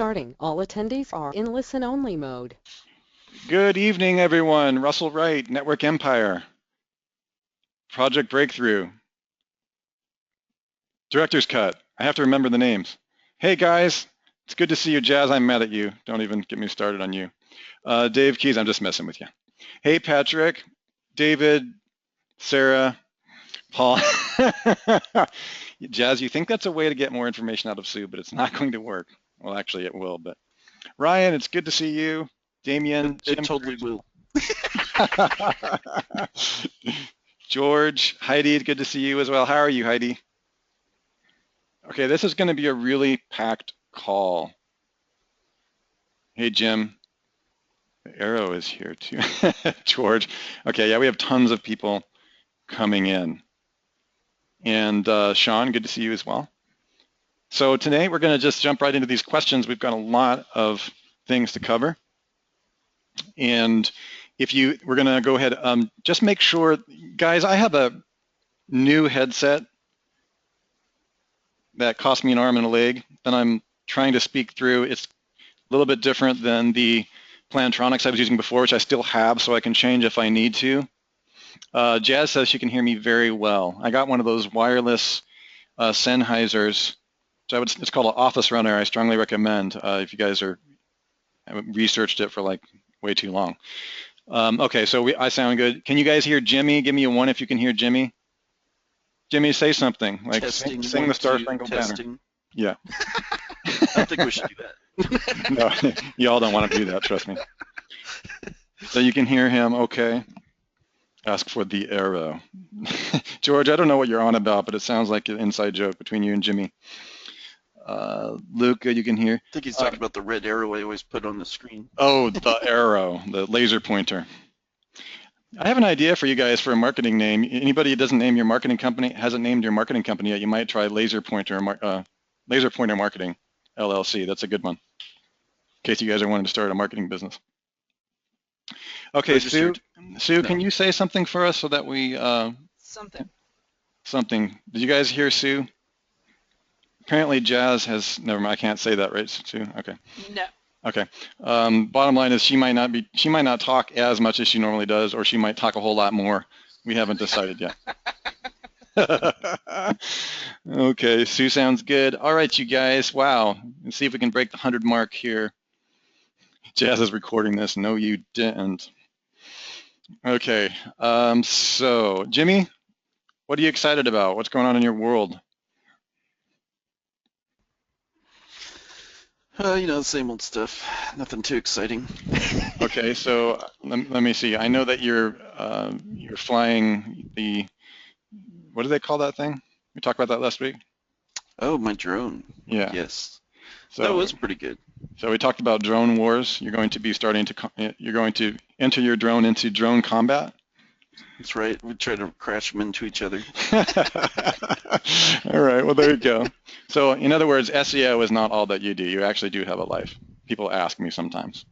Starting. All attendees are in listen-only mode. Good evening, everyone. Russell Wright, Network Empire, Project Breakthrough, Director's Cut. I have to remember the names. Hey, guys. It's good to see you. Jazz, I'm mad at you. Don't even get me started on you. Dave Keys, I'm just messing with you. Hey, Patrick, David, Sarah, Paul. Jazz, you think that's a way to get more information out of Sue, but it's not going to work. Well, actually, it will, but Ryan, it's good to see you. Damien, It totally will. George, Heidi, good to see you as well. How are you, Heidi? Okay, this is going to be a really packed call. Hey, Jim. The arrow is here too. George. Okay, yeah, we have tons of people coming in. And Sean, good to see you as well. So today we're going to just jump right into these questions. We've got a lot of things to cover. And we're going to go ahead, just make sure, guys, I have a new headset that cost me an arm and a leg that I'm trying to speak through. It's a little bit different than the Plantronics I was using before, which I still have, so I can change if I need to. Jazz says she can hear me very well. I got one of those wireless Sennheisers. So it's called an Office Runner. I strongly recommend if you guys haven't researched it for like way too long. Okay, so I sound good. Can you guys hear Jimmy? Give me a 1 if you can hear Jimmy. Jimmy, say something. Like Testing, sing the Star Spangled Banner. Yeah. I think we should do that. No, y'all don't want to do that, trust me. So you can hear him, okay. Ask for the arrow. George, I don't know what you're on about, but it sounds like an inside joke between you and Jimmy. Luca, you can hear. I think he's talking about the red arrow I always put on the screen. Oh, the arrow, the laser pointer. I have an idea for you guys for a marketing name. Anybody who doesn't name your marketing company, hasn't named your marketing company yet, you might try Laser Pointer Marketing, LLC. That's a good one, in case you guys are wanting to start a marketing business. Okay, Registered. Sue, can you say something for us so that we... Something. Did you guys hear Sue? Apparently Jazz has, never mind, I can't say that, right, Sue? Okay. No. Okay. Bottom line is she might not talk as much as she normally does, or she might talk a whole lot more. We haven't decided yet. Okay, Sue sounds good. All right, you guys. Wow. Let's see if we can break the 100 mark here. Jazz is recording this. No, you didn't. Okay. So Jimmy, what are you excited about? What's going on in your world? The same old stuff. Nothing too exciting. Okay, so let me see. I know that you're flying the, what do they call that thing? We talked about that last week. Oh, my drone. Yeah. Yes. So that was pretty good. So we talked about drone wars. You're going to enter your drone into drone combat. That's right. We try to crash them into each other. All right. Well, there you go. So in other words, SEO is not all that you do. You actually do have a life. People ask me sometimes.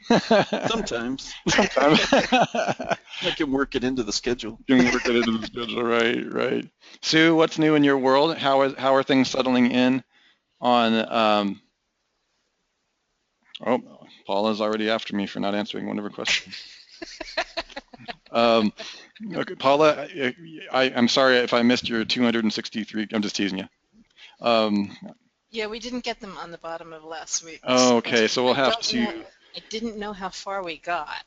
Sometimes. I can work it into the schedule. You can work it into the schedule, right. Sue, what's new in your world? How are things settling in on? Oh, Paula's already after me for not answering one of her questions. Okay, Paula, I'm sorry if I missed your 263. I'm just teasing you. Yeah, we didn't get them on the bottom of last week. Oh, okay, so we'll have to. I didn't know how far we got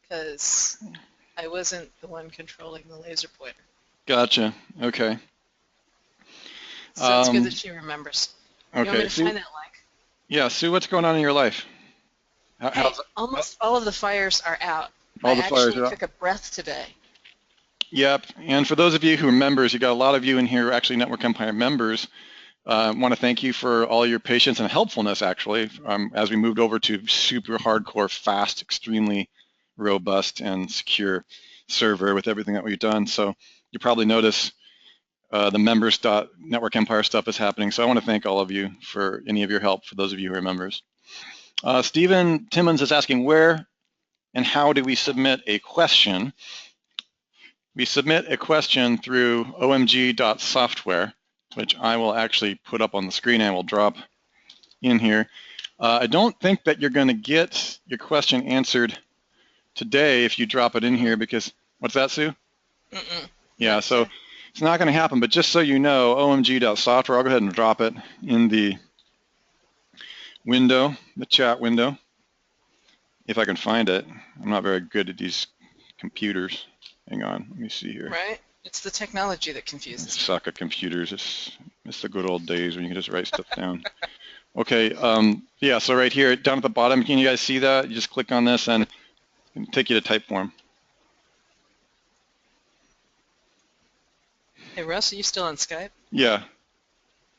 because I wasn't the one controlling the laser pointer. Gotcha. Okay. So it's good that she remembers. Okay. You want me to find that link? Yeah, Sue, what's going on in your life? Hey, almost all of the fires are out. All the fires are out. I actually took a breath today. Yep, and for those of you who are members, you got a lot of you in here who are actually Network Empire members. I want to thank you for all your patience and helpfulness, actually, as we moved over to super hardcore, fast, extremely robust and secure server with everything that we've done. So you probably notice the members.network empire stuff is happening. So I want to thank all of you for any of your help, for those of you who are members. Stephen Timmons is asking, where and how do we submit a question? We submit a question through omg.software. which I will actually put up on the screen and will drop in here. I don't think that you're going to get your question answered today if you drop it in here because, what's that, Sue? Yeah, so it's not going to happen, but just so you know, omg.software, I'll go ahead and drop it in the window, the chat window, if I can find it. I'm not very good at these computers. Hang on, let me see here. Right? It's the technology that I confuses me. suck at computers. It's the good old days when you can just write stuff down. Okay, yeah, so right here, down at the bottom, can you guys see that? You just click on this and it'll take you to Typeform. Hey, Russ, are you still on Skype? Yeah.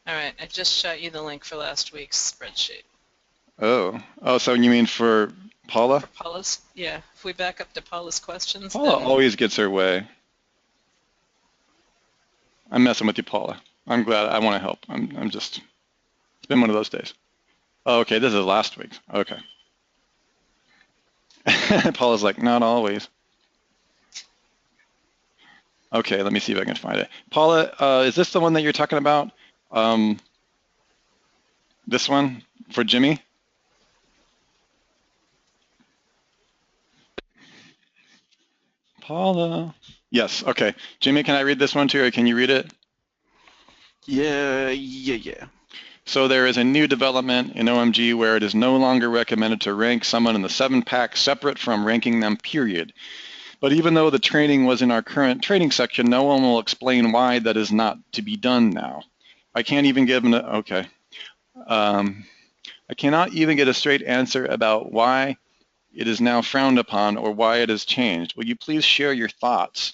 All right, I just shot you the link for last week's spreadsheet. Oh, so you mean for Paula? For Paula's? Yeah, if we back up to Paula's questions. Paula then... always gets her way. I'm messing with you, Paula. I'm glad. I want to help. I'm just, it's been one of those days. Oh, okay, this is last week's. Okay. Paula's like, not always. Okay, let me see if I can find it. Paula, is this the one that you're talking about? This one for Jimmy? Paula. Yes, okay. Jimmy, can I read this one too, or can you read it? Yeah. So there is a new development in OMG where it is no longer recommended to rank someone in the 7-pack separate from ranking them, period. But even though the training was in our current training section, no one will explain why that is not to be done now. I can't even give okay. I cannot even get a straight answer about why it is now frowned upon or why it has changed. Will you please share your thoughts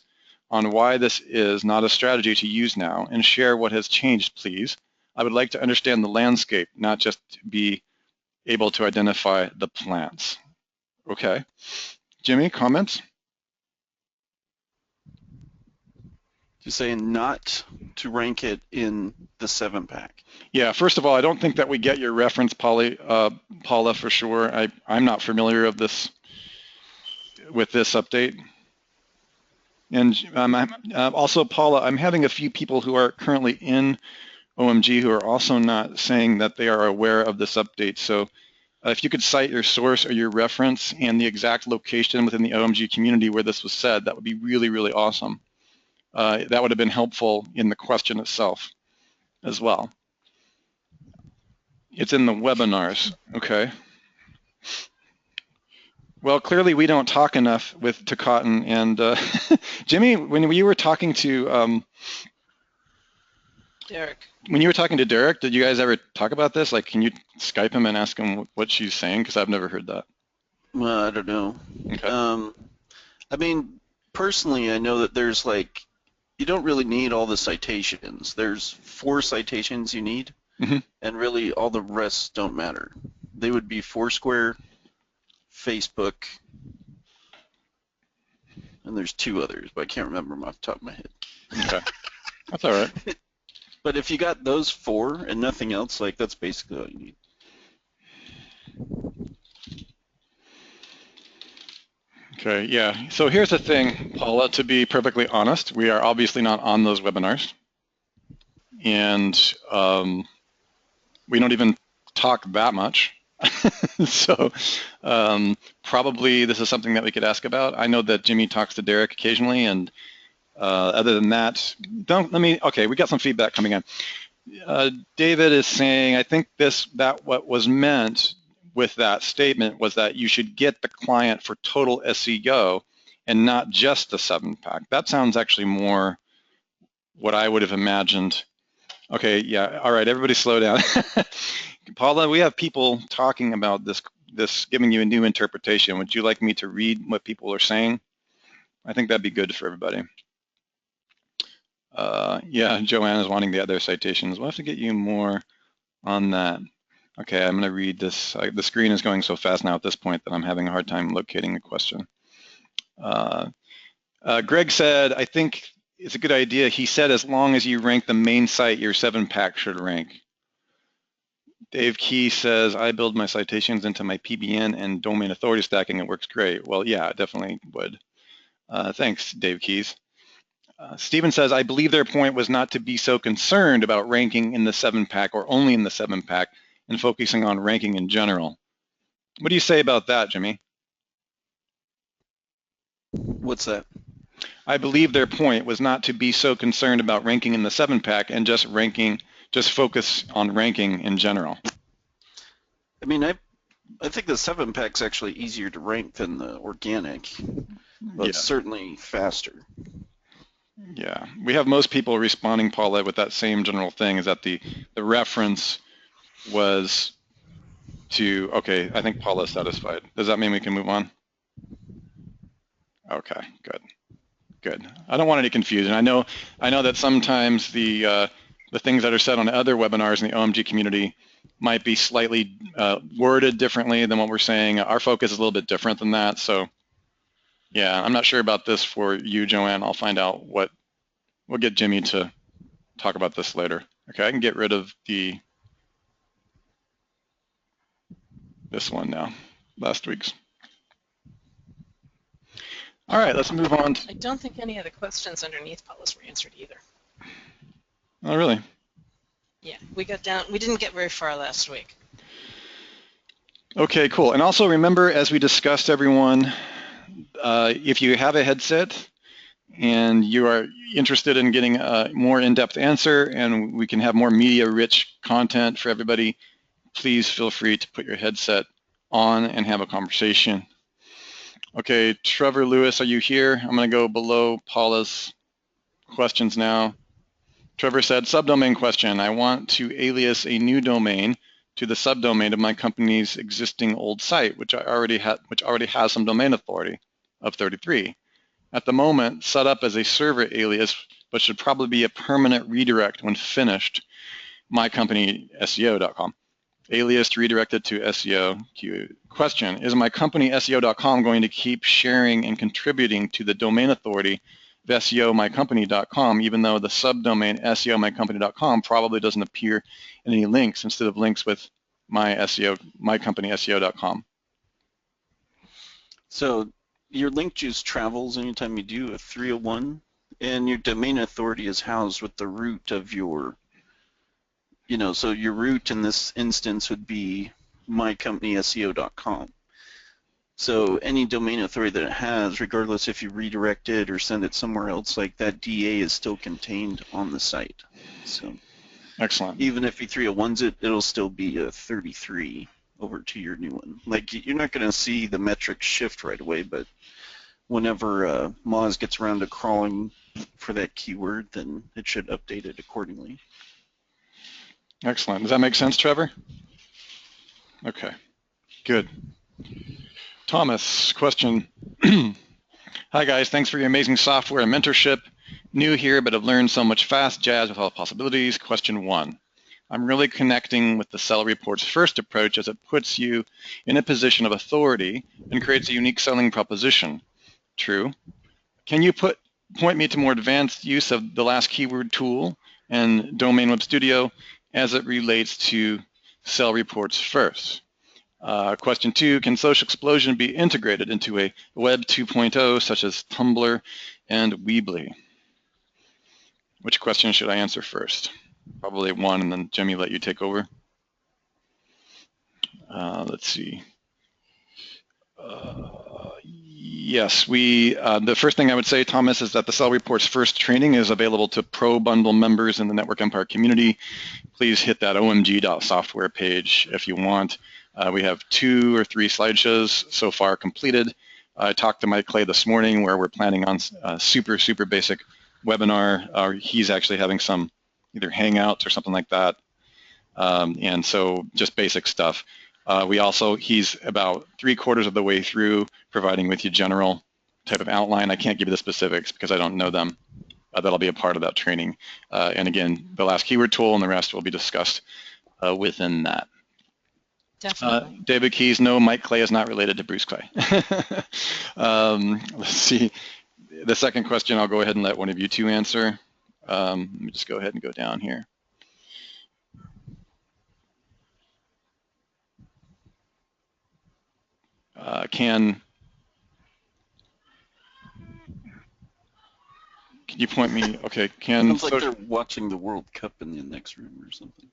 on why this is not a strategy to use now and share what has changed, please? I would like to understand the landscape, not just be able to identify the plants. Okay. Jimmy, comments? You're saying not to rank it in the 7-pack. Yeah, first of all, I don't think that we get your reference, Paula, for sure. I'm not familiar with this update. And also, Paula, I'm having a few people who are currently in OMG who are also not saying that they are aware of this update. So if you could cite your source or your reference and the exact location within the OMG community where this was said, that would be really, really awesome. That would have been helpful in the question itself as well. It's in the webinars, okay. Well, clearly we don't talk enough to Cotton and Jimmy, when you were talking to Derek. When you were talking to Derek, did you guys ever talk about this? Like, can you Skype him and ask him what she's saying? Because I've never heard that. Well, I don't know. Okay. I mean, personally, I know that there's like, you don't really need all the citations. There's 4 citations you need, and really all the rest don't matter. They would be Foursquare, Facebook, and there's 2 others, but I can't remember them off the top of my head. Okay. That's all right. But if you got those 4 and nothing else, like that's basically all you need. Okay, yeah. So here's the thing, Paula, to be perfectly honest, we are obviously not on those webinars. And we don't even talk that much. So probably this is something that we could ask about. I know that Jimmy talks to Derek occasionally, and other than that, okay, we got some feedback coming in. David is saying, I think what was meant with that statement was that you should get the client for total SEO and not just the 7-pack. That sounds actually more what I would have imagined. Okay, yeah, all right, everybody slow down. Paula, we have people talking about this giving you a new interpretation. Would you like me to read what people are saying? I think that'd be good for everybody. Yeah, Joanne is wanting the other citations. We'll have to get you more on that. Okay, I'm going to read this. The screen is going so fast now at this point that I'm having a hard time locating the question. Greg said, I think it's a good idea. He said, as long as you rank the main site, your 7-pack should rank. Dave Key says, I build my citations into my PBN and domain authority stacking. It works great. Well, yeah, it definitely would. Thanks, Dave Keys. Stephen says, I believe their point was not to be so concerned about ranking in the 7-pack or only in the 7-pack and focusing on ranking in general. What do you say about that, Jimmy? What's that? I believe their point was not to be so concerned about ranking in the 7-pack and just focus on ranking in general. I mean, I think the 7-pack's actually easier to rank than the organic, but certainly faster. Yeah, we have most people responding, Paula, with that same general thing, is that the reference was to, okay, I think Paula's satisfied. Does that mean we can move on? Okay, good. I don't want any confusion. I know that sometimes the things that are said on other webinars in the OMG community might be slightly worded differently than what we're saying. Our focus is a little bit different than that. So yeah, I'm not sure about this for you, Joanne. I'll find out we'll get Jimmy to talk about this later. Okay, I can get rid of this one now, last week's. All right, let's move on. I don't think any of the questions underneath Paula's were answered either. Oh, really? Yeah, we didn't get very far last week. Okay, cool. And also remember, as we discussed, everyone, if you have a headset and you are interested in getting a more in-depth answer and we can have more media-rich content for everybody, please feel free to put your headset on and have a conversation. Okay, Trevor Lewis, are you here? I'm going to go below Paula's questions now. Trevor said, subdomain question. I want to alias a new domain to the subdomain of my company's existing old site, which already has some domain authority of 33. At the moment, set up as a server alias, but should probably be a permanent redirect when finished, mycompanyseo.com. Alias redirected to SEO. Question, is mycompanyseo.com going to keep sharing and contributing to the domain authority of SEOmycompany.com, even though the subdomain SEOmycompany.com probably doesn't appear in any links instead of links with mycompanyseo.com? So your link juice travels anytime you do a 301, and your domain authority is housed with the root of your, so your root in this instance would be mycompanyseo.com. So any domain authority that it has, regardless if you redirect it or send it somewhere else, like that DA is still contained on the site. So excellent. Even if you 301s it, it'll still be a 33 over to your new one. Like, you're not going to see the metrics shift right away, but whenever Moz gets around to crawling for that keyword, then it should update it accordingly. Excellent. Does that make sense, Trevor? Okay, good. Thomas, question. Hi guys, thanks for your amazing software and mentorship. New here, but have learned so much fast jazz with all the possibilities. Question 1. I'm really connecting with the Sell Reports First approach as it puts you in a position of authority and creates a unique selling proposition. True. Can you point me to more advanced use of the last keyword tool and Domain Web Studio as it relates to Sell Reports First? Question 2, can Social Explosion be integrated into a Web 2.0 such as Tumblr and Weebly? Which question should I answer first? Probably 1, and then Jimmy, let you take over. Let's see. Yes, the first thing I would say, Thomas, is that the Sell Reports First training is available to Pro Bundle members in the Network Empire community. Please hit that omg.software page if you want. We have 2 or 3 slideshows so far completed. I talked to Mike Clay this morning where we're planning on a super basic webinar. He's actually having some either hangouts or something like that. And so just basic stuff. He's about 3/4 of the way through providing with you general type of outline. I can't give you the specifics because I don't know them. That'll be a part of that training. And again, the last keyword tool and the rest will be discussed within that. Definitely. David Keys, no, Mike Clay is not related to Bruce Clay. Let's see. The second question, I'll go ahead and let one of you two answer. Let me just go ahead and go down here. Can You point me. Okay, can Sounds like they're watching the World Cup in the next room or something.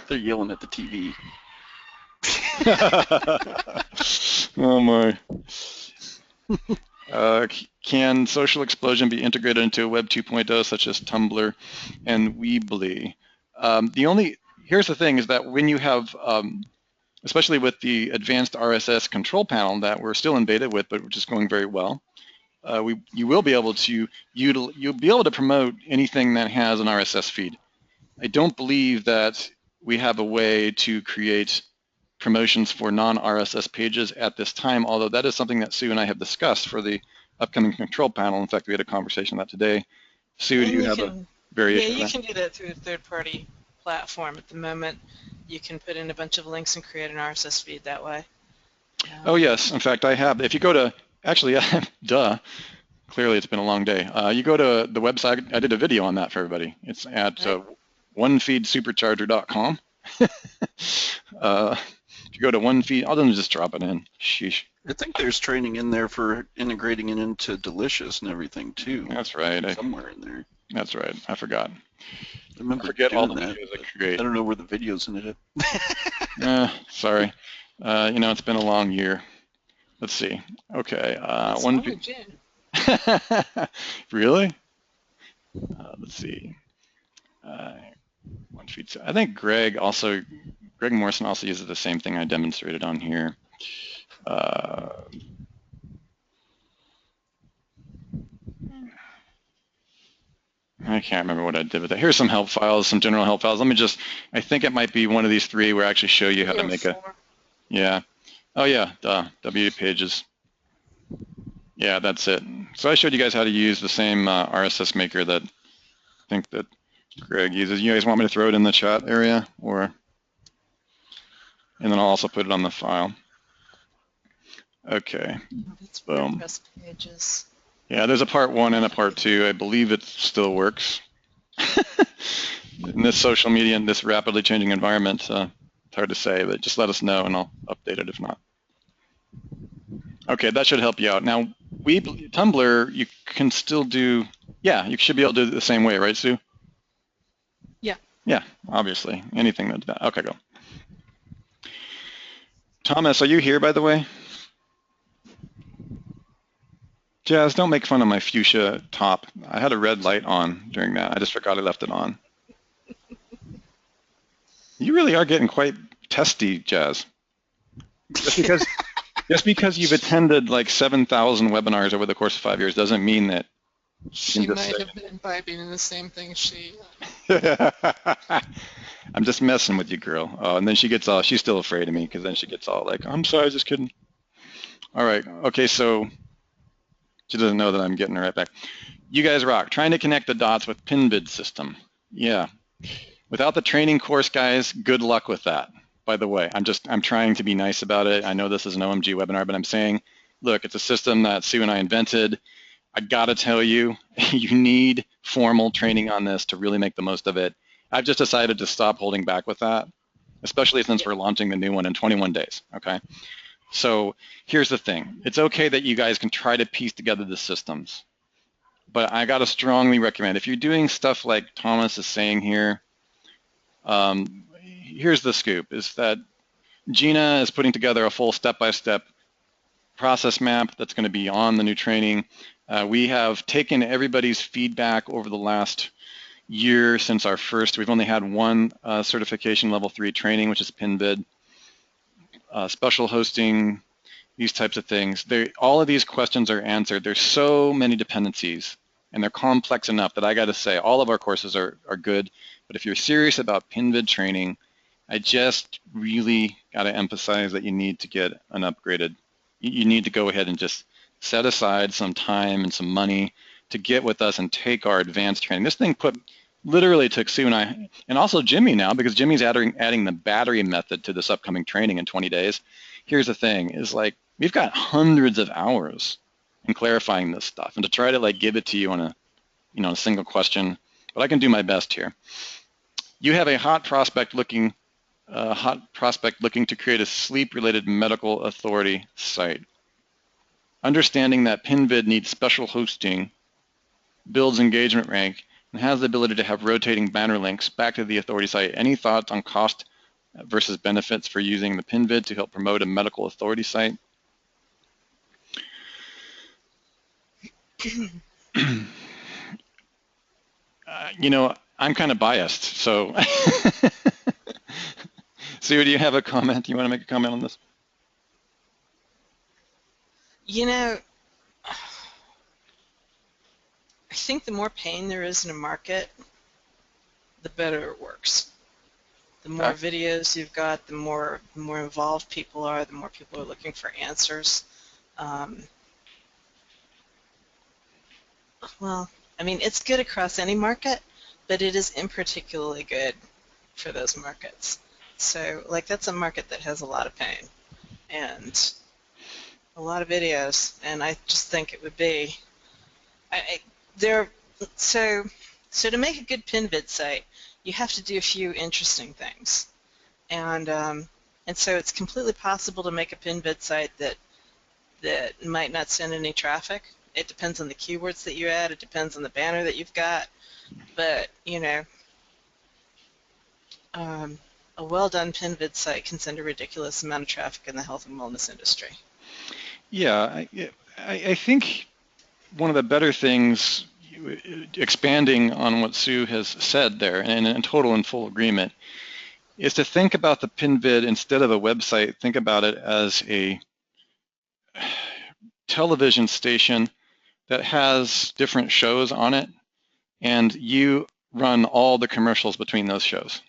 They're yelling at the TV. Oh my. Can social explosion be integrated into a Web 2.0 such as Tumblr and Weebly? Here's the thing is that when you have, especially with the advanced RSS control panel that we're still in beta with, but which is going very well, you will be able to you'll be able to promote anything that has an RSS feed. I don't believe that we have a way to create promotions for non-RSS pages at this time, although that is something that Sue and I have discussed for the upcoming control panel. In fact, we had a conversation on that today. Sue, do you have a variation of that? Yeah, you can do that through a third-party platform. At the moment, you can put in a bunch of links and create an RSS feed that way. Oh, yes. In fact, I have. If you go to, actually, duh, clearly it's been a long day. You go to the website. I did a video on that for everybody. It's at onefeedsupercharger.com. If you go to OneFeed, I'll just drop it in. Sheesh. I think there's training in there for integrating it into Delicious and everything too. That's right. Somewhere in there. That's right. I forgot. I remember forget all the that. videos I create. I don't know where the videos ended up. Sorry. It's been a long year. Let's see. Okay. June. Really? Let's see. OneFeed. I think Greg Morrison also uses the same thing I demonstrated on here. I can't remember what I did with it. Here's some help files, some general help files. I think it might be one of these three where I actually show you how to make yeah. Oh yeah, W pages. Yeah, that's it. So I showed you guys how to use the same RSS maker that I think that Greg uses. You guys want me to throw it in the chat area, and then I'll also put it on the file. Okay. It's WordPress pages. Yeah, there's a part 1 and a part 2. I believe it still works. In this social media and this rapidly changing environment, it's hard to say, but just let us know and I'll update it if not. Okay, that should help you out. Now, Tumblr, you can still do, you should be able to do it the same way, right, Sue? Yeah. Yeah, obviously. Anything that's that. Okay, go. Thomas, are you here, by the way? Jazz, don't make fun of my fuchsia top. I had a red light on during that. I just forgot I left it on. You really are getting quite testy, Jazz. Just because you've attended like 7,000 webinars over the course of 5 years doesn't mean that she might have been imbibing in the same thing she. I'm just messing with you, girl. And then she's still afraid of me because then she gets all like, I'm sorry, I was just kidding. All right. Okay, so she doesn't know that I'm getting her right back. You guys rock. Trying to connect the dots with PinBid system. Yeah. Without the training course, guys, good luck with that. By the way, I'm trying to be nice about it. I know this is an OMG webinar, but I'm saying, look, it's a system that Sue and I invented. I gotta tell you, you need formal training on this to really make the most of it. I've just decided to stop holding back with that, especially since we're launching the new one in 21 days, okay? So here's the thing. It's okay that you guys can try to piece together the systems, but I gotta strongly recommend, if you're doing stuff like Thomas is saying here, here's the scoop, is that Gina is putting together a full step-by-step process map that's gonna be on the new training. We have taken everybody's feedback over the last year since our first. We've only had one certification level 3 training, which is PinBid. Special hosting, these types of things. All of these questions are answered. There's so many dependencies, and they're complex enough that I got to say all of our courses are good. But if you're serious about PinBid training, I just really got to emphasize that you need to get an upgraded. You need to go ahead and just set aside some time and some money to get with us and take our advanced training. This thing literally took Sue and I, and also Jimmy now, because Jimmy's adding the battery method to this upcoming training in 20 days. Here's the thing, is like, we've got hundreds of hours in clarifying this stuff, and to try to like give it to you on a single question, but I can do my best here. You have a hot prospect looking to create a sleep-related medical authority site. understanding that PinVid needs special hosting, builds engagement rank, and has the ability to have rotating banner links back to the authority site. Any thoughts on cost versus benefits for using the PinVid to help promote a medical authority site? You know, I'm kind of biased, so Sue, do you have a comment? You want to make a comment on this? You know, I think the more pain there is in a market, the better it works. The more videos you've got, the more involved people are, the more people are looking for answers. Well, I mean, it's good across any market, but it is in particularly good for those markets. So, like, that's a market that has a lot of pain and a lot of videos, and I just think it would be so to make a good PinVid site, you have to do a few interesting things, and so it's completely possible to make a PinVid site that might not send any traffic. It depends on the keywords that you add. It depends on the banner that you've got. But, you know, a well-done PinVid site can send a ridiculous amount of traffic in the health and wellness industry. Yeah, I think one of the better things, expanding on what Sue has said there, and in total and full agreement, is to think about the PinVid instead of a website, think about it as a television station that has different shows on it, and you run all the commercials between those shows.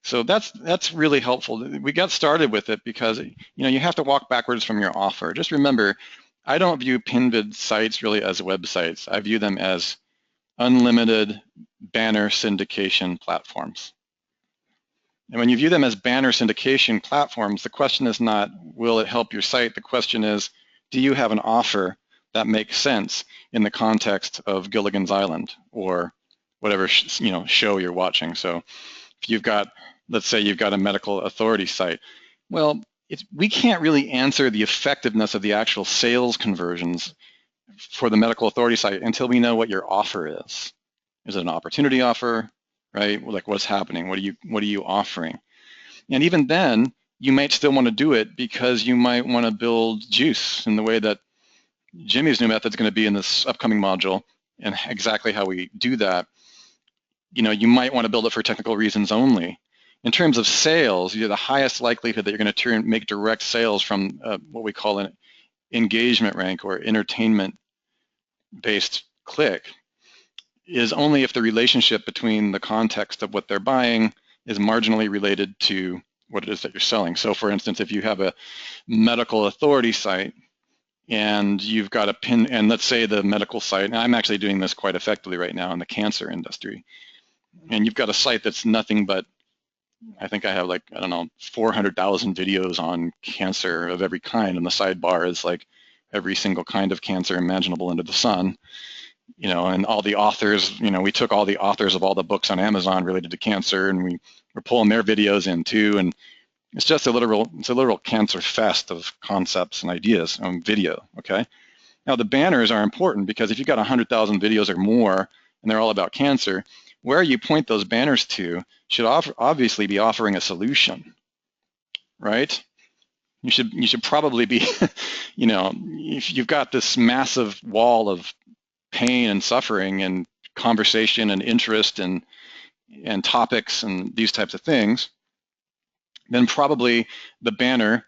So that's really helpful. We got started with it because, you know, you have to walk backwards from your offer. Just remember, I don't view PinVid sites really as websites. I view them as unlimited banner syndication platforms. And when you view them as banner syndication platforms, the question is not, will it help your site? The question is, do you have an offer that makes sense in the context of Gilligan's Island or whatever show you're watching? So if you've got, let's say you've got a medical authority site, well, we can't really answer the effectiveness of the actual sales conversions for the medical authority site until we know what your offer is. Is it an opportunity offer, right? Like, what's happening? What are you offering? And even then, you might still want to do it because you might want to build juice in the way that Jimmy's new method is going to be in this upcoming module, and exactly how we do that. You know, you might want to build it for technical reasons only. In terms of sales, you have the highest likelihood that you're going to make direct sales from what we call an engagement rank or entertainment-based click is only if the relationship between the context of what they're buying is marginally related to what it is that you're selling. So for instance, if you have a medical authority site and you've got a pin, and let's say the medical site, and I'm actually doing this quite effectively right now in the cancer industry, and you've got a site that's nothing but, I think I have like, I don't know, 400,000 videos on cancer of every kind, and the sidebar is like every single kind of cancer imaginable under the sun. You know, and all the authors, you know, we took all the authors of all the books on Amazon related to cancer, and we were pulling their videos in too, and it's just a literal cancer fest of concepts and ideas on video, okay? Now the banners are important because if you've got 100,000 videos or more and they're all about cancer, where you point those banners to should obviously be offering a solution, right? You should probably be, you know, if you've got this massive wall of pain and suffering and conversation and interest and topics and these types of things, then probably the banner,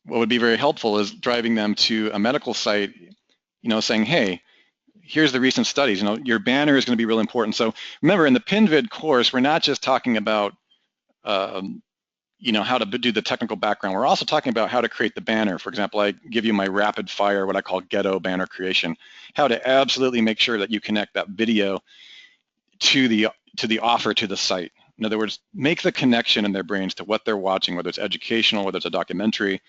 what would be very helpful is driving them to a medical site, you know, saying, hey, here's the recent studies, you know, your banner is going to be really important. So remember, in the PinVid course, we're not just talking about, you know, how to do the technical background. We're also talking about how to create the banner. For example, I give you my rapid fire, what I call ghetto banner creation, how to absolutely make sure that you connect that video to the offer, to the site. In other words, make the connection in their brains to what they're watching, whether it's educational, whether it's a documentary,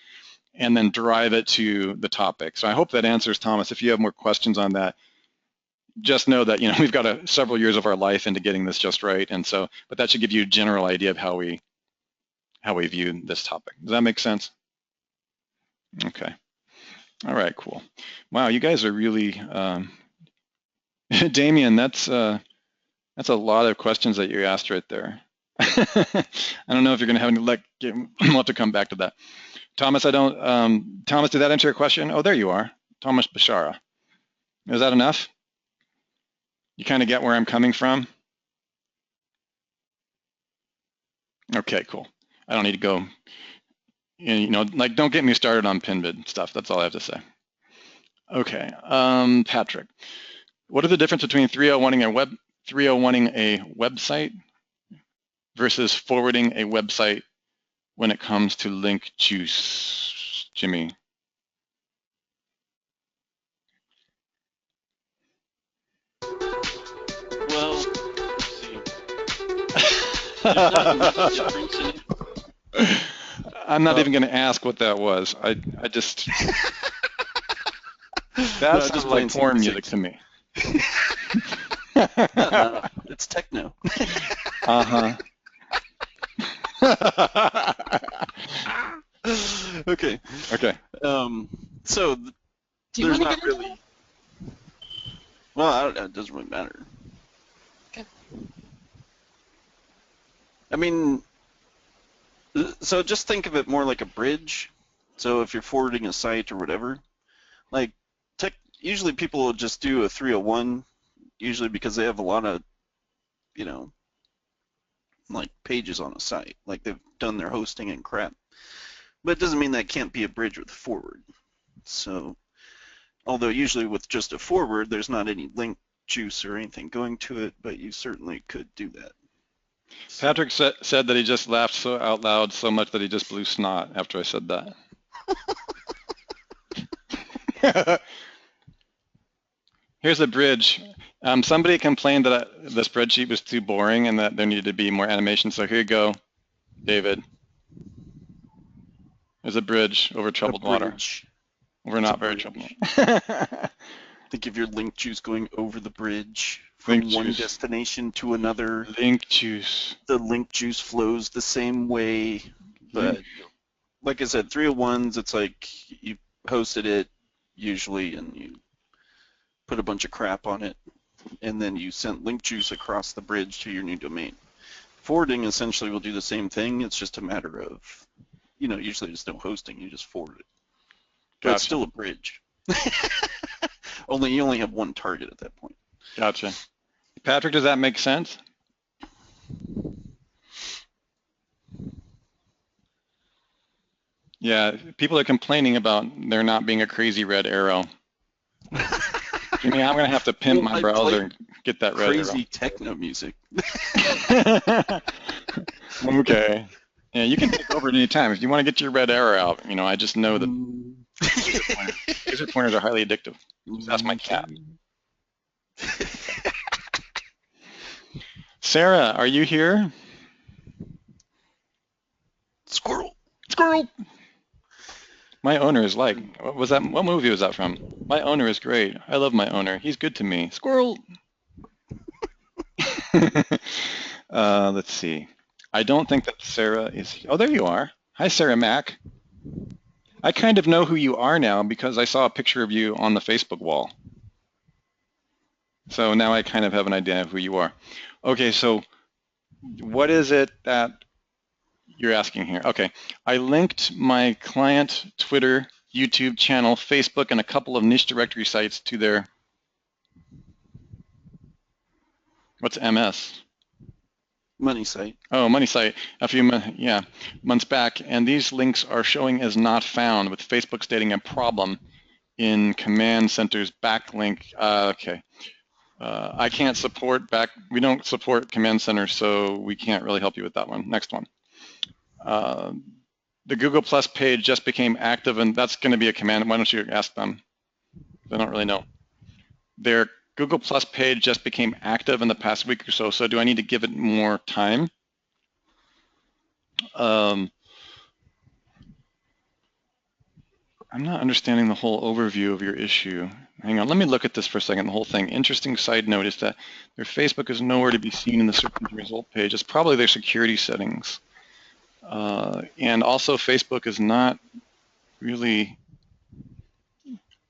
and then drive it to the topic. So I hope that answers, Thomas. If you have more questions on that, just know that, you know, we've got several years of our life into getting this just right. And so, but that should give you a general idea of how we view this topic. Does that make sense? Okay. All right, cool. Wow, you guys are really, Damien, that's a lot of questions that you asked right there. I don't know if you're going to have any we'll have to come back to that. Thomas, Thomas, did that answer your question? Oh, there you are. Thomas Bashara. Is that enough? You kind of get where I'm coming from? Okay, cool. I don't need to go, like, don't get me started on Pinvid stuff. That's all I have to say. Okay, Patrick, what are the difference between 301ing a website versus forwarding a website when it comes to link juice, Jimmy? Well, let's see. There's not much difference in it. I'm not even going to ask what that was. I just that sounds like porn music to me. No, it's techno. Uh-huh. Okay. Okay. So Do you there's want to not get into really. Well, it doesn't really matter. Okay. I mean, so just think of it more like a bridge. So if you're forwarding a site or whatever, like usually people will just do a 301, usually because they have a lot of, like pages on a site, like they've done their hosting and crap. But it doesn't mean that can't be a bridge with a forward. So, although usually with just a forward, there's not any link juice or anything going to it, but you certainly could do that. Patrick said that he just laughed so out loud so much that he just blew snot after I said that. Here's a bridge. Somebody complained that the spreadsheet was too boring and that there needed to be more animation. So here you go, David. There's a bridge over troubled water. Over not very troubled water. Think of your link juice going over the bridge from one destination to another. Link juice. The link juice flows the same way, but like I said, 301s, it's like you hosted it usually and you put a bunch of crap on it, and then you sent link juice across the bridge to your new domain. Forwarding essentially will do the same thing. It's just a matter of, usually there's no hosting, you just forward it. But it's still a bridge. You only have one target at that point. Gotcha. Patrick, does that make sense? Yeah, people are complaining about there not being a crazy red arrow. Jimmy, I'm going to have to pimp my browser and get that red arrow. Crazy techno music. Okay. Yeah, you can take over at any time. If you want to get your red arrow out, I just know that laser pointers are highly addictive. That's my cat. Sarah, are you here? Squirrel. Squirrel. My owner is like, what movie was that from? My owner is great. I love my owner. He's good to me. Squirrel. Let's see. I don't think that Sarah is, oh, there you are. Hi, Sarah Mack. I kind of know who you are now because I saw a picture of you on the Facebook wall. So now I kind of have an idea of who you are. Okay, so what is it that you're asking here? Okay, I linked my client Twitter, YouTube channel, Facebook, and a couple of niche directory sites to their, what's MS? Money site. Oh, money site. A few months back, and these links are showing as not found, with Facebook stating a problem in Command Center's backlink. Okay. I can't support we don't support Command Center, so we can't really help you with that one. Next one. The Google Plus page just became active, and that's going to be a command. Why don't you ask them? They don't really know. Their Google Plus page just became active in the past week or so, so do I need to give it more time? I'm not understanding the whole overview of your issue. Hang on, let me look at this for a second, the whole thing. Interesting side note is that their Facebook is nowhere to be seen in the search engine result page. It's probably their security settings. And also Facebook is not really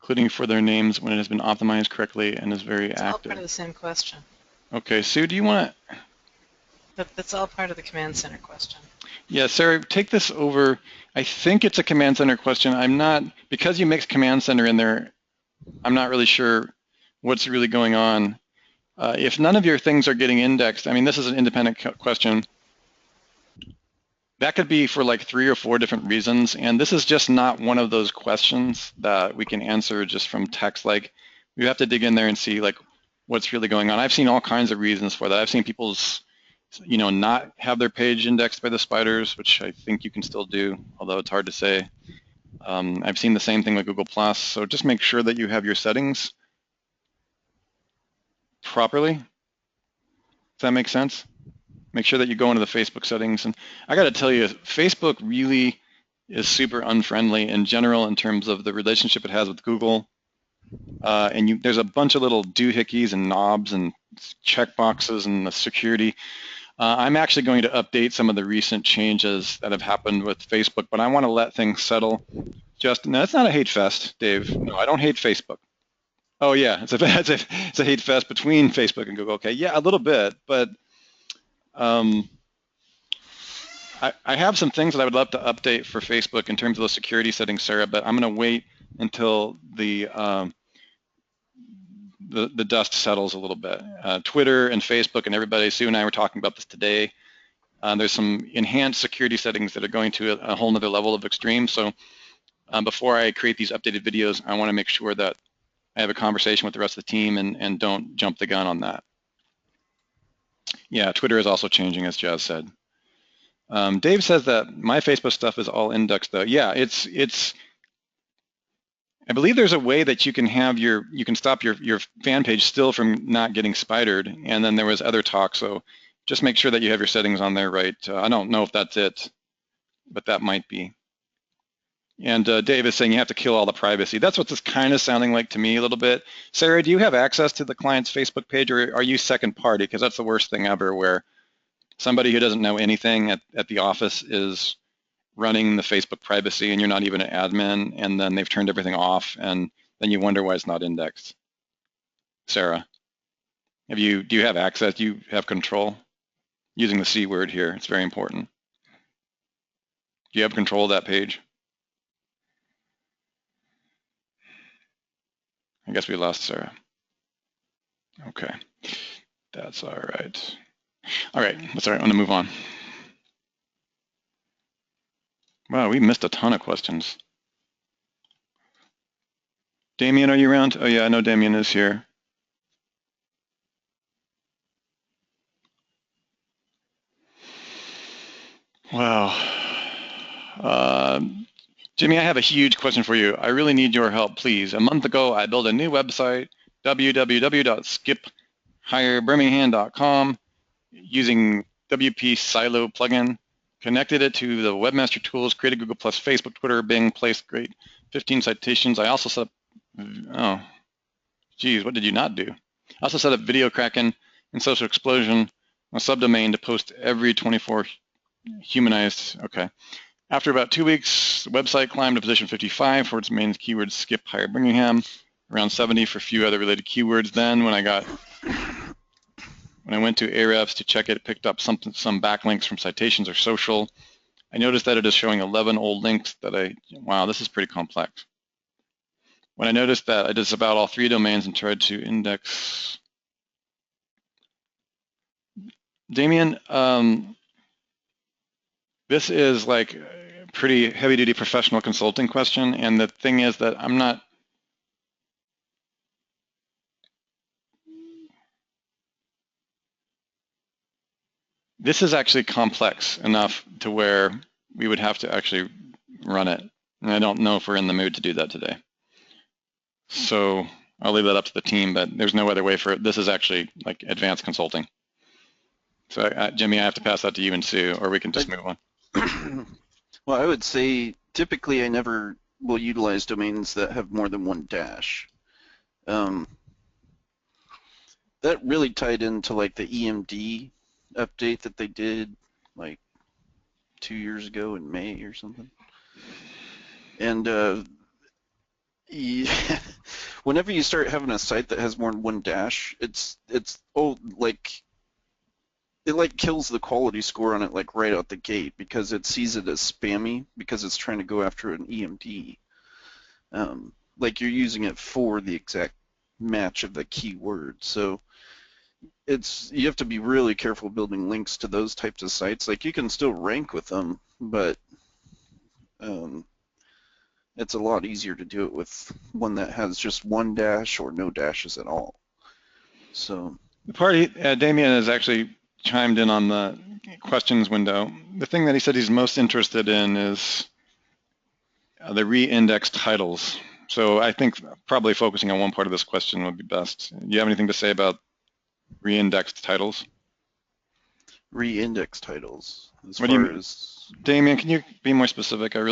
including for their names when it has been optimized correctly and is very It's all part of active. the same question. Okay, Sue, do you want to? That's all part of the command center question. Yeah, Sarah, take this over. I think it's a command center question. I'm not, because you mixed command center in there, I'm not really sure what's really going on. If none of your things are getting indexed, I mean, this is an independent question. That could be for like 3 or 4 different reasons, and this is just not one of those questions that we can answer just from text. Like, you have to dig in there and see like what's really going on. I've seen all kinds of reasons for that. I've seen people's, not have their page indexed by the spiders, which I think you can still do, although it's hard to say. I've seen the same thing with Google+, so just make sure that you have your settings properly. Does that make sense? Make sure that you go into the Facebook settings. And I got to tell you, Facebook really is super unfriendly in general in terms of the relationship it has with Google. And there's a bunch of little doohickeys and knobs and checkboxes and the security. I'm actually going to update some of the recent changes that have happened with Facebook, but I want to let things settle. No, it's not a hate fest, Dave. No, I don't hate Facebook. Oh yeah, it's a hate fest between Facebook and Google. Okay, yeah, a little bit, but I have some things that I would love to update for Facebook in terms of the security settings, Sarah, but I'm going to wait until the dust settles a little bit. Twitter and Facebook and everybody, Sue and I were talking about this today. There's some enhanced security settings that are going to a whole nother level of extreme. So before I create these updated videos, I want to make sure that I have a conversation with the rest of the team and don't jump the gun on that. Yeah, Twitter is also changing, as Jazz said. Dave says that my Facebook stuff is all indexed though. Yeah, I believe there's a way that you can stop your fan page still from not getting spidered, and then there was other talk, so just make sure that you have your settings on there right. I don't know if that's it, but that might be. And Dave is saying you have to kill all the privacy. That's what this kind of sounding like to me a little bit. Sarah, do you have access to the client's Facebook page, or are you second party? Because that's the worst thing ever, where somebody who doesn't know anything at the office is running the Facebook privacy and you're not even an admin, and then they've turned everything off, and then you wonder why it's not indexed. Sarah, do you have access? Do you have control? Using the C word here, it's very important. Do you have control of that page? I guess we lost Sarah. Okay, that's all right. All right, that's all right, I'm gonna move on. Wow, we missed a ton of questions. Damien, are you around? Oh yeah, I know Damien is here. Wow. Jimmy, I have a huge question for you. I really need your help, please. A month ago, I built a new website, www.skiphirebirmingham.com, using WP Silo plugin, connected it to the Webmaster Tools, created Google+, Facebook, Twitter, Bing, placed great 15 citations. I also set up, oh, geez, what did you not do? I also set up Video Kraken and Social Explosion, a subdomain to post every 24 humanized, okay. After about 2 weeks, the website climbed to position 55 for its main keyword, Skip Hire Birmingham, around 70 for a few other related keywords. Then when I went to Ahrefs to check it, it picked up some backlinks from citations or social. I noticed that it is showing 11 old links that wow, this is pretty complex. When I noticed that I disavowed all 3 domains and tried to index. Damien, this is like a pretty heavy-duty professional consulting question, and the thing is that I'm not. This is actually complex enough to where we would have to actually run it, and I don't know if we're in the mood to do that today. So I'll leave that up to the team, but there's no other way for it. This is actually like advanced consulting. So Jimmy, I have to pass that to you and Sue, or we can just move on. Well, I would say typically I never will utilize domains that have more than one dash. That really tied into like the EMD update that they did like 2 years ago in May or something. And yeah, whenever you start having a site that has more than one dash, it like kills the quality score on it like right out the gate because it sees it as spammy because it's trying to go after an EMD. Like you're using it for the exact match of the keyword. So you have to be really careful building links to those types of sites. Like you can still rank with them, but it's a lot easier to do it with one that has just one dash or no dashes at all. So the party, Damien has actually chimed in on the questions window. The thing that he said he's most interested in is the re-indexed titles. So I think probably focusing on one part of this question would be best. Do you have anything to say about re-indexed titles? Re-index titles, Damien, can you be more specific? I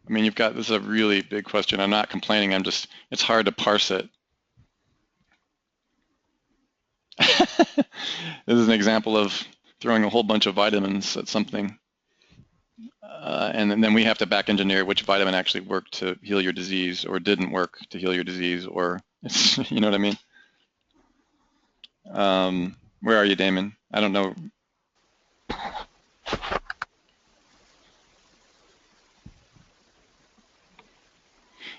mean, this is a really big question. I'm not complaining. It's hard to parse it. This is an example of throwing a whole bunch of vitamins at something. And then we have to back engineer which vitamin actually worked to heal your disease or didn't work to heal your disease, or you know what I mean? Where are you, Damon? I don't know.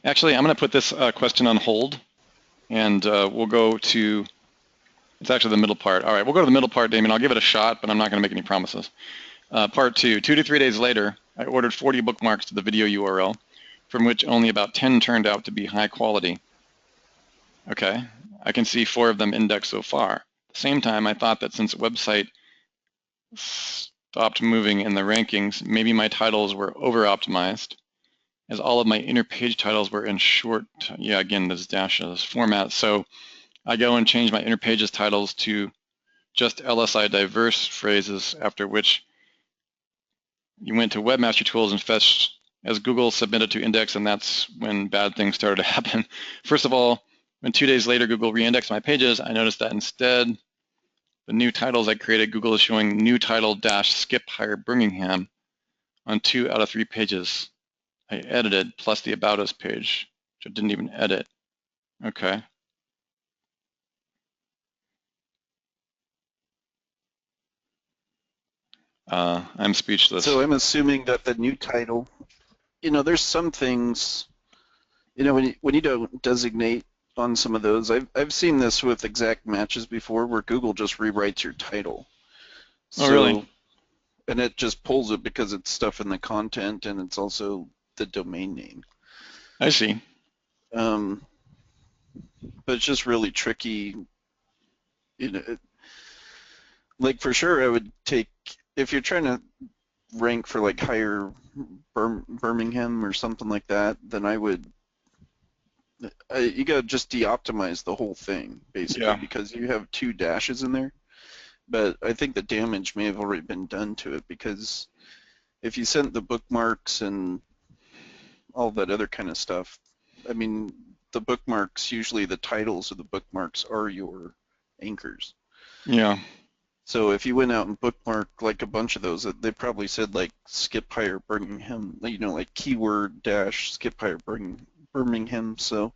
Actually, I'm going to put this question on hold, and we'll go to, it's actually the middle part. All right, we'll go to the middle part, Damon. I'll give it a shot, but I'm not going to make any promises. Part 2, 2 to 3 days later, I ordered 40 bookmarks to the video URL, from which only about 10 turned out to be high quality. Okay, I can see 4 of them indexed so far. At the same time, I thought that since the website stopped moving in the rankings, maybe my titles were over-optimized, as all of my inner page titles were in short, again, this dashes format. So I go and change my inner pages titles to just LSI diverse phrases, after which you went to Webmaster Tools and fetched as Google submitted to index, and that's when bad things started to happen. First of all, when 2 days later Google re-indexed my pages, I noticed that instead the new titles I created, Google is showing new title dash skip hire Birmingham on 2 out of 3 pages I edited, plus the About Us page, which I didn't even edit. Okay. I'm speechless. So I'm assuming that the new title, there's some things, when you don't designate on some of those, I've seen this with exact matches before where Google just rewrites your title. Oh, really? And it just pulls it because it's stuff in the content and it's also the domain name. I see. But it's just really tricky. Like for sure I would take, if you're trying to rank for like higher Birmingham or something like that, then you gotta just de-optimize the whole thing basically, because you have 2 dashes in there. But I think the damage may have already been done to it, because if you sent the bookmarks and all that other kind of stuff, I mean, the bookmarks, usually the titles of the bookmarks are your anchors. Yeah. So if you went out and bookmarked like a bunch of those, they probably said like skip hire Birmingham, like keyword dash skip hire Birmingham. So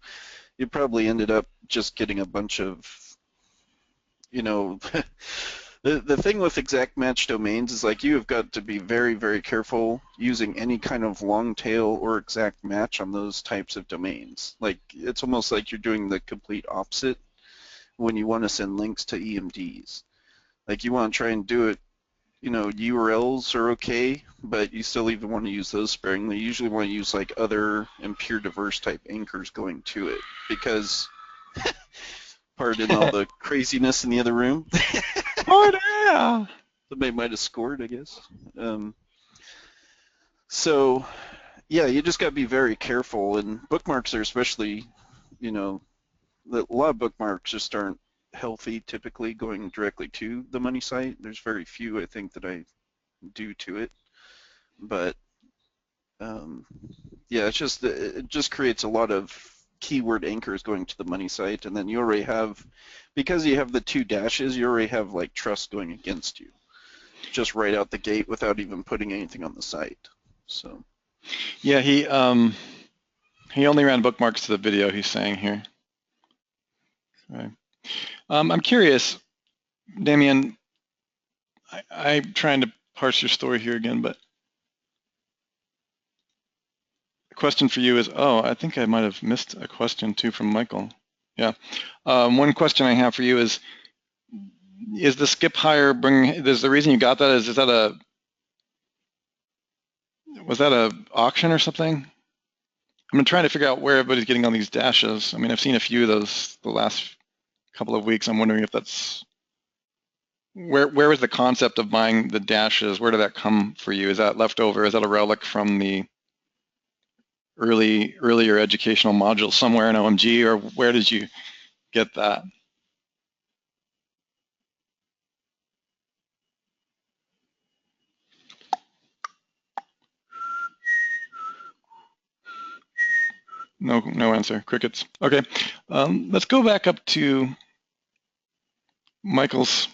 you probably ended up just getting a bunch of, the thing with exact match domains is like you have got to be very, very careful using any kind of long tail or exact match on those types of domains. Like it's almost like you're doing the complete opposite when you want to send links to EMDs. Like you want to try and do it, URLs are okay, but you still even want to use those sparingly. You usually want to use like other and pure diverse type anchors going to it, because pardon all the craziness in the other room. Oh, yeah. Somebody might have scored, I guess. So, yeah, you just got to be very careful. And bookmarks are especially, a lot of bookmarks just aren't healthy typically going directly to the money site. There's very few, I think, that I do to it. But, yeah, it just creates a lot of keyword anchors going to the money site, and then you already have, because you have the 2 dashes, you already have like trust going against you just right out the gate without even putting anything on the site. So yeah, he only ran bookmarks to the video, he's saying here. Okay. I'm curious, Damien, I'm trying to parse your story here again, but the question for you is, oh, I think I might have missed a question too from Michael. Yeah. One question I have for you is the skip hire is the reason you got that was that a auction or something? I'm trying to figure out where everybody's getting all these dashes. I mean, I've seen a few of those the last couple of weeks. I'm wondering if that's where was the concept of buying the dashes? Where did that come for you? Is that leftover? Is that a relic from the earlier educational module somewhere in OMG, or where did you get that? No answer. Crickets. Okay, let's go back up to Michael's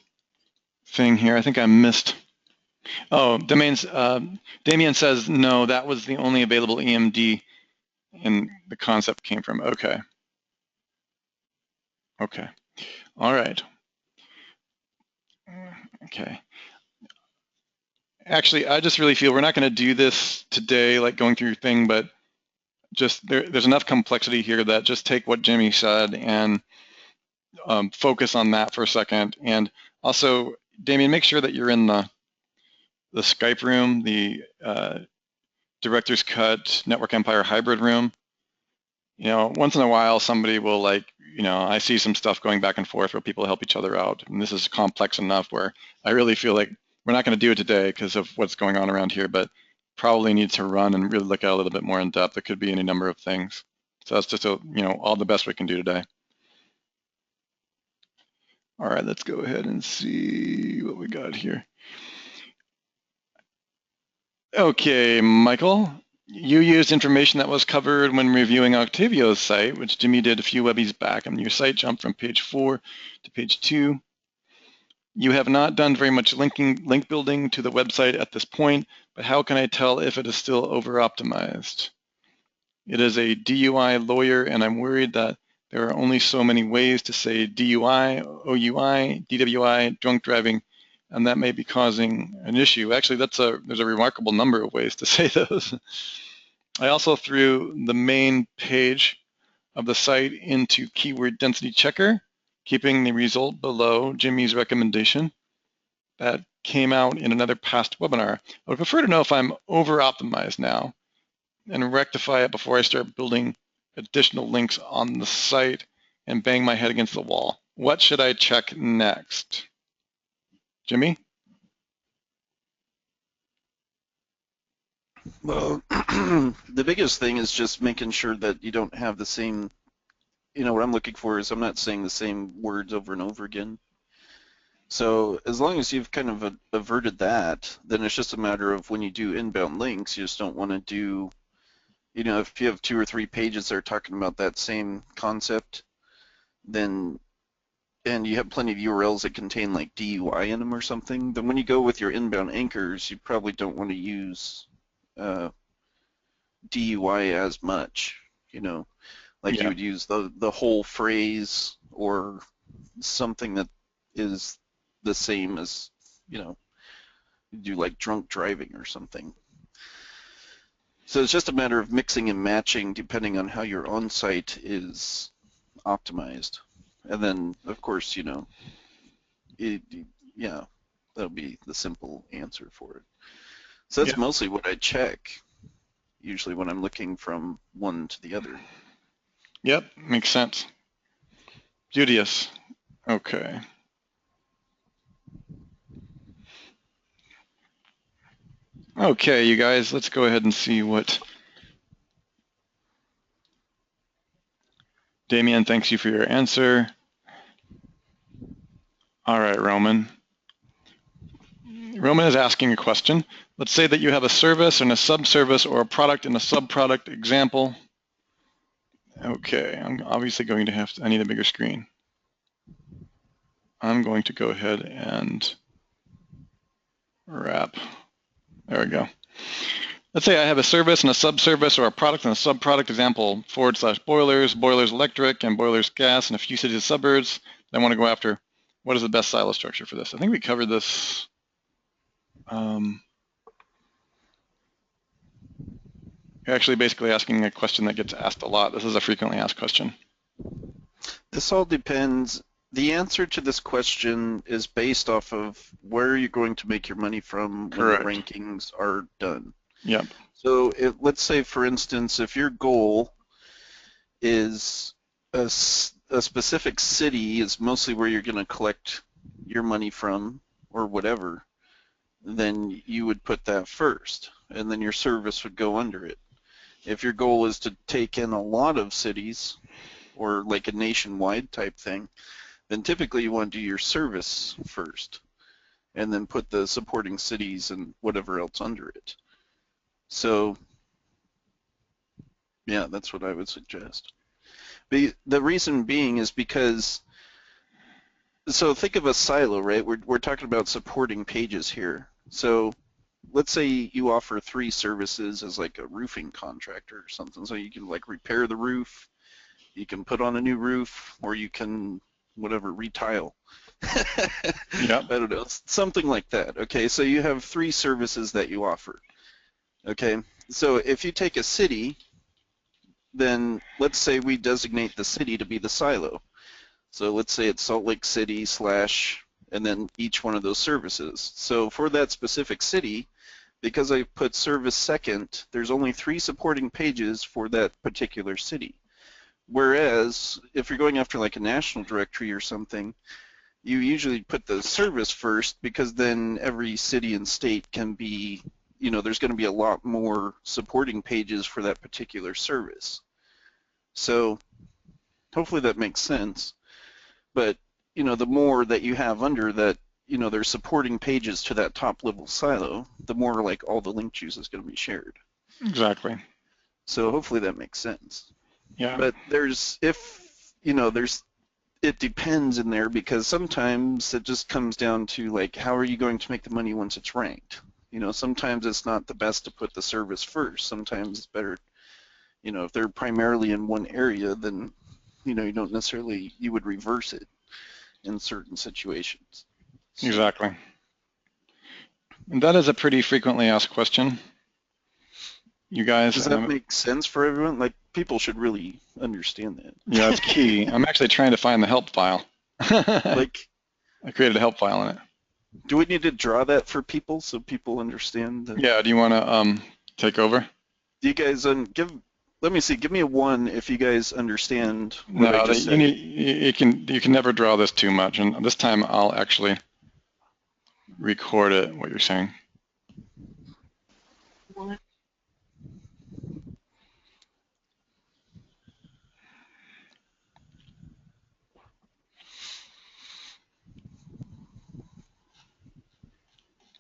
thing here. I think I missed. Oh, Damien says no. That was the only available EMD, and the concept came from. Okay. Okay. All right. Okay. Actually, I just really feel we're not going to do this today, like going through your thing, but just there's enough complexity here that just take what Jimmy said and focus on that for a second. And also, Damien, make sure that you're in the Skype room, the Director's Cut Network Empire hybrid room. You know, once in a while, somebody will I see some stuff going back and forth where people help each other out. And this is complex enough where I really feel like we're not going to do it today because of what's going on around here, but probably need to run and really look at it a little bit more in depth. It could be any number of things. So that's just all the best we can do today. All right, let's go ahead and see what we got here. Okay, Michael, you used information that was covered when reviewing Octavio's site, which Jimmy did a few webbies back, and your site jumped from page 4 to page 2. You have not done very much link building to the website at this point, but how can I tell if it is still over-optimized? It is a DUI lawyer, and I'm worried that there are only so many ways to say DUI, OUI, DWI, drunk driving, and that may be causing an issue. Actually, there's a remarkable number of ways to say those. I also threw the main page of the site into keyword density checker, keeping the result below Jimmy's recommendation. That came out in another past webinar. I would prefer to know if I'm over-optimized now and rectify it before I start building additional links on the site and bang my head against the wall. What should I check next? Jimmy? Well, the biggest thing is just making sure that you don't have the same, what I'm looking for is I'm not saying the same words over and over again. So as long as you've kind of averted that, then it's just a matter of when you do inbound links, you just don't want to do, if you have 2 or 3 pages that are talking about that same concept, then, and you have plenty of URLs that contain like DUI in them or something, then when you go with your inbound anchors, you probably don't want to use DUI as much, like Yeah. you would use the whole phrase or something that is the same as, do like drunk driving or something. So it's just a matter of mixing and matching depending on how your on-site is optimized. And then, of course, yeah, that'll be the simple answer for it. So that's mostly what I check, usually when I'm looking from one to the other. Yep, makes sense. Beauteous. Okay. Okay, you guys, let's go ahead and see what Damien, thanks you for your answer. All right, Roman. Roman is asking a question. Let's say that you have a service and a sub-service or a product and a sub-product example. Okay, I'm obviously going to I need a bigger screen. I'm going to go ahead and wrap. There we go. let's say I have a service and a subservice, or a product and a subproduct, example, / boilers, boilers electric, and boilers gas, and a few cities and suburbs. I want to go after what is the best silo structure for this. I think we covered this. You're actually basically asking a question that gets asked a lot. This is a frequently asked question. This all depends. The answer to this question is based off of where you're going to make your money from when the rankings are done. Yep. So let's say, for instance, if your goal is a specific city is mostly where you're going to collect your money from or whatever, then you would put that first, and then your service would go under it. If your goal is to take in a lot of cities or like a nationwide type thing, then typically you want to do your service first and then put the supporting cities and whatever else under it. So yeah, that's what I would suggest. The reason being is because, so think of a silo, right? We're talking about supporting pages here. So let's say you offer 3 services as like a roofing contractor or something. So you can like repair the roof, you can put on a new roof, or you can whatever, retile. Yep. I don't know, something like that. Okay, so you have 3 services that you offer. Okay, so if you take a city, then let's say we designate the city to be the silo. So let's say it's Salt Lake City / and then each one of those services. So for that specific city, because I put service second, there's only 3 supporting pages for that particular city. Whereas if you're going after like a national directory or something, you usually put the service first, because then every city and state can be, there's going to be a lot more supporting pages for that particular service. So hopefully that makes sense. But, the more that you have under that, there's supporting pages to that top level silo, the more like all the link juice is going to be shared. Exactly. So hopefully that makes sense. Yeah. But it depends in there, because sometimes it just comes down to like, how are you going to make the money once it's ranked? Sometimes it's not the best to put the service first. Sometimes it's better, if they're primarily in one area, then, you don't necessarily, you would reverse it in certain situations. So. Exactly. And that is a pretty frequently asked question. You guys, does that make sense for everyone? Like, people should really understand that. Yeah, it's key. I'm actually trying to find the help file. Like, I created a help file in it. Do we need to draw that for people so people understand? Yeah. Do you want to take over? Do you guys Let me see. Give me a 1 if you guys understand what I just said. You can never draw this too much, and this time I'll actually record it. What you're saying. What?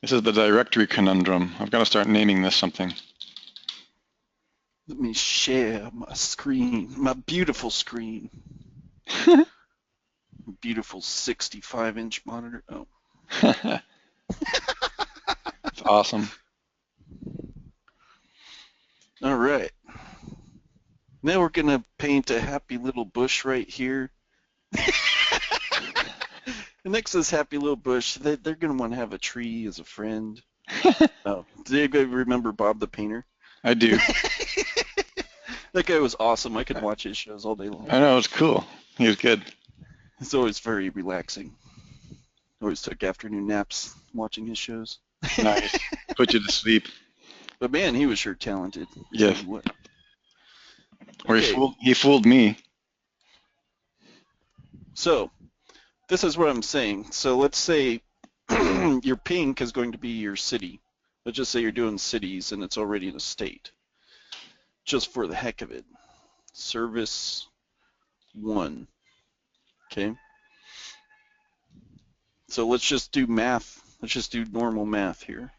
This is the directory conundrum. I've got to start naming this something. Let me share my screen, my beautiful screen. Beautiful 65-inch monitor. Oh. It's awesome. All right. Now we're going to paint a happy little bush right here. And next to this happy little bush, they're going to want to have a tree as a friend. Oh, do you guys remember Bob the Painter? I do. That guy was awesome. I could watch his shows all day long. I know, it was cool. He was good. It's always very relaxing. Always took afternoon naps watching his shows. Nice. Put you to sleep. But man, he was sure talented. Yes. Or Okay. he fooled me. So, this is what I'm saying. So let's say your pink is going to be your city. Let's just say you're doing cities and it's already in a state. Just for the heck of it. Service 1. Okay? So let's just do math. Let's just do normal math here,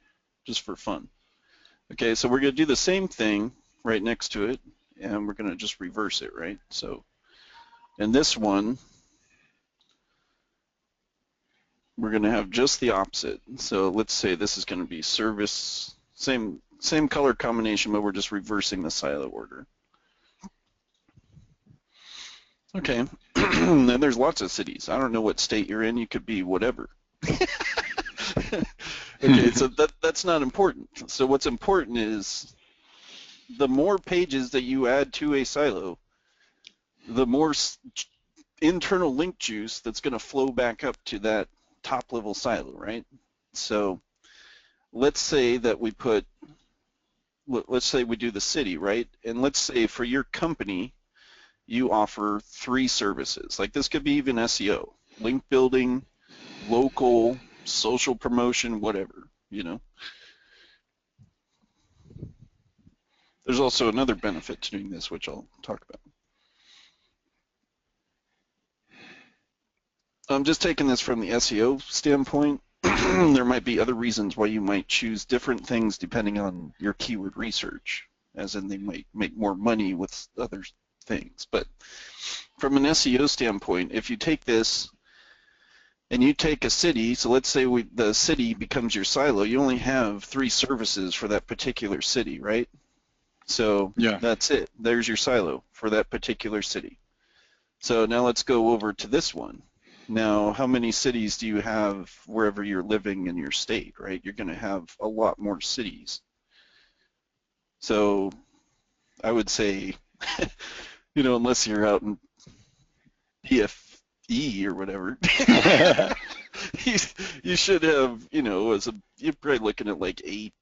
just for fun. Okay, so we're going to do the same thing right next to it, and we're going to just reverse it, right? So in this one, we're going to have just the opposite. So let's say this is going to be service, same Same color combination, but we're just reversing the silo order. Okay, and there's lots of cities. I don't know what state you're in. You could be whatever. Okay, so that's not important. So what's important is the more pages that you add to a silo, the more internal link juice that's going to flow back up to that top level silo, right? So let's say that let's say we do the city, right? And let's say for your company, you offer 3 services. Like this could be even SEO, link building, local, social promotion, whatever, you know. There's also another benefit to doing this, which I'll talk about. I'm just taking this from the SEO standpoint. There might be other reasons why you might choose different things depending on your keyword research, as in they might make more money with other things. But from an SEO standpoint, if you take this and you take a city, so let's say the city becomes your silo, you only have 3 services for that particular city, right? So Yeah. that's it. There's your silo for that particular city. So now let's go over to this one. Now, how many cities do you have wherever you're living in your state, right? You're going to have a lot more cities. So I would say, you know, unless you're out in PFE or whatever, you should have, you know, you're probably looking at like 8,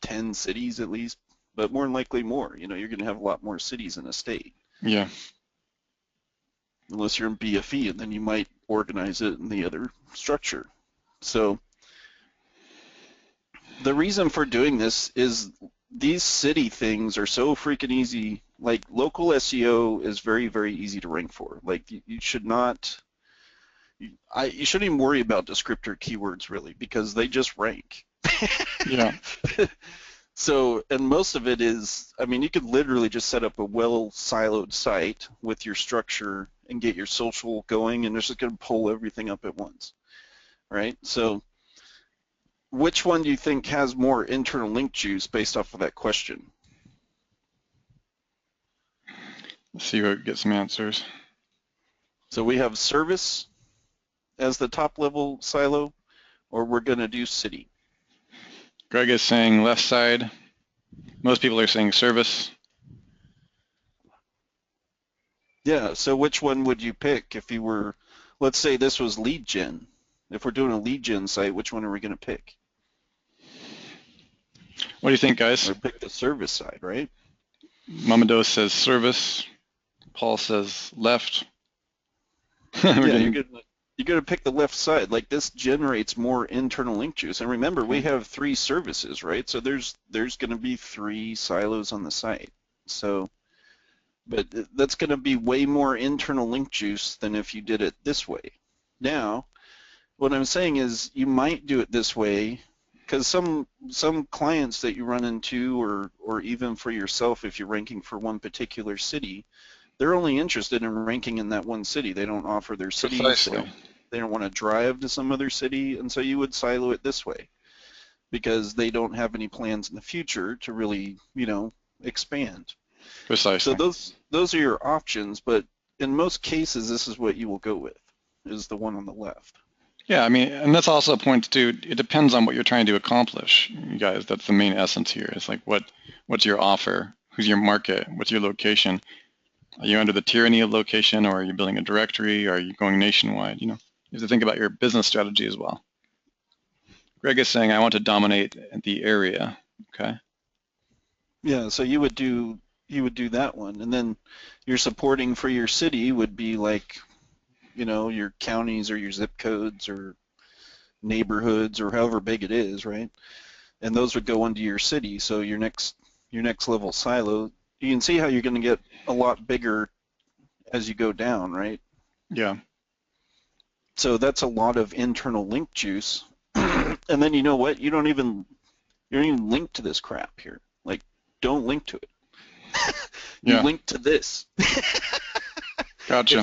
10 cities at least, but more than likely more. You know, you're going to have a lot more cities in a state. Yeah. Unless you're in BFE, and then you might organize it in the other structure. So the reason for doing this is these city things are so freaking easy. Like local SEO is very, very easy to rank for. Like you should not, you shouldn't even worry about descriptor keywords really, because they just rank. Yeah. So, and most of it is, I mean, you could literally just set up a well-siloed site with your structure and get your social going, and it's just going to pull everything up at once, right? So, which one do you think has more internal link juice based off of that question? Let's see who gets some answers. So we have service as the top level silo, or we're going to do city. Greg is saying left side. Most people are saying service. Yeah, so which one would you pick if you were, let's say this was lead gen. If we're doing a lead gen site, which one are we going to pick? What do you think, guys? Or pick the service side, right? Mamado says service. Paul says left. Yeah, you're going to pick the left side. Like this generates more internal link juice. And remember, we have 3 services, right? So there's going to be 3 silos on the site. So, but that's going to be way more internal link juice than if you did it this way. Now, what I'm saying is you might do it this way because some clients that you run into, or even for yourself, if you're ranking for one particular city, they're only interested in ranking in that one city. They don't offer their cities. Precisely. They don't want to drive to some other city, and so you would silo it this way because they don't have any plans in the future to really, you know, expand. Precisely. So those are your options, but in most cases, this is what you will go with, is the one on the left. Yeah, I mean, and that's also a point too. It depends on what you're trying to accomplish, you guys. That's the main essence here. It's like what's your offer? Who's your market? What's your location? Are you under the tyranny of location, or are you building a directory? Or are you going nationwide? You know, you have to think about your business strategy as well. Greg is saying, I want to dominate the area. Okay. Yeah, so you would do that one, and then your supporting for your city would be like, you know, your counties or your zip codes or neighborhoods or however big it is, right? And those would go into your city. So your next level silo, you can see how you're going to get a lot bigger as you go down, right? Yeah. So that's a lot of internal link juice. And then you know what? You don't even link to this crap here. Like, don't link to it. You link to this. Gotcha.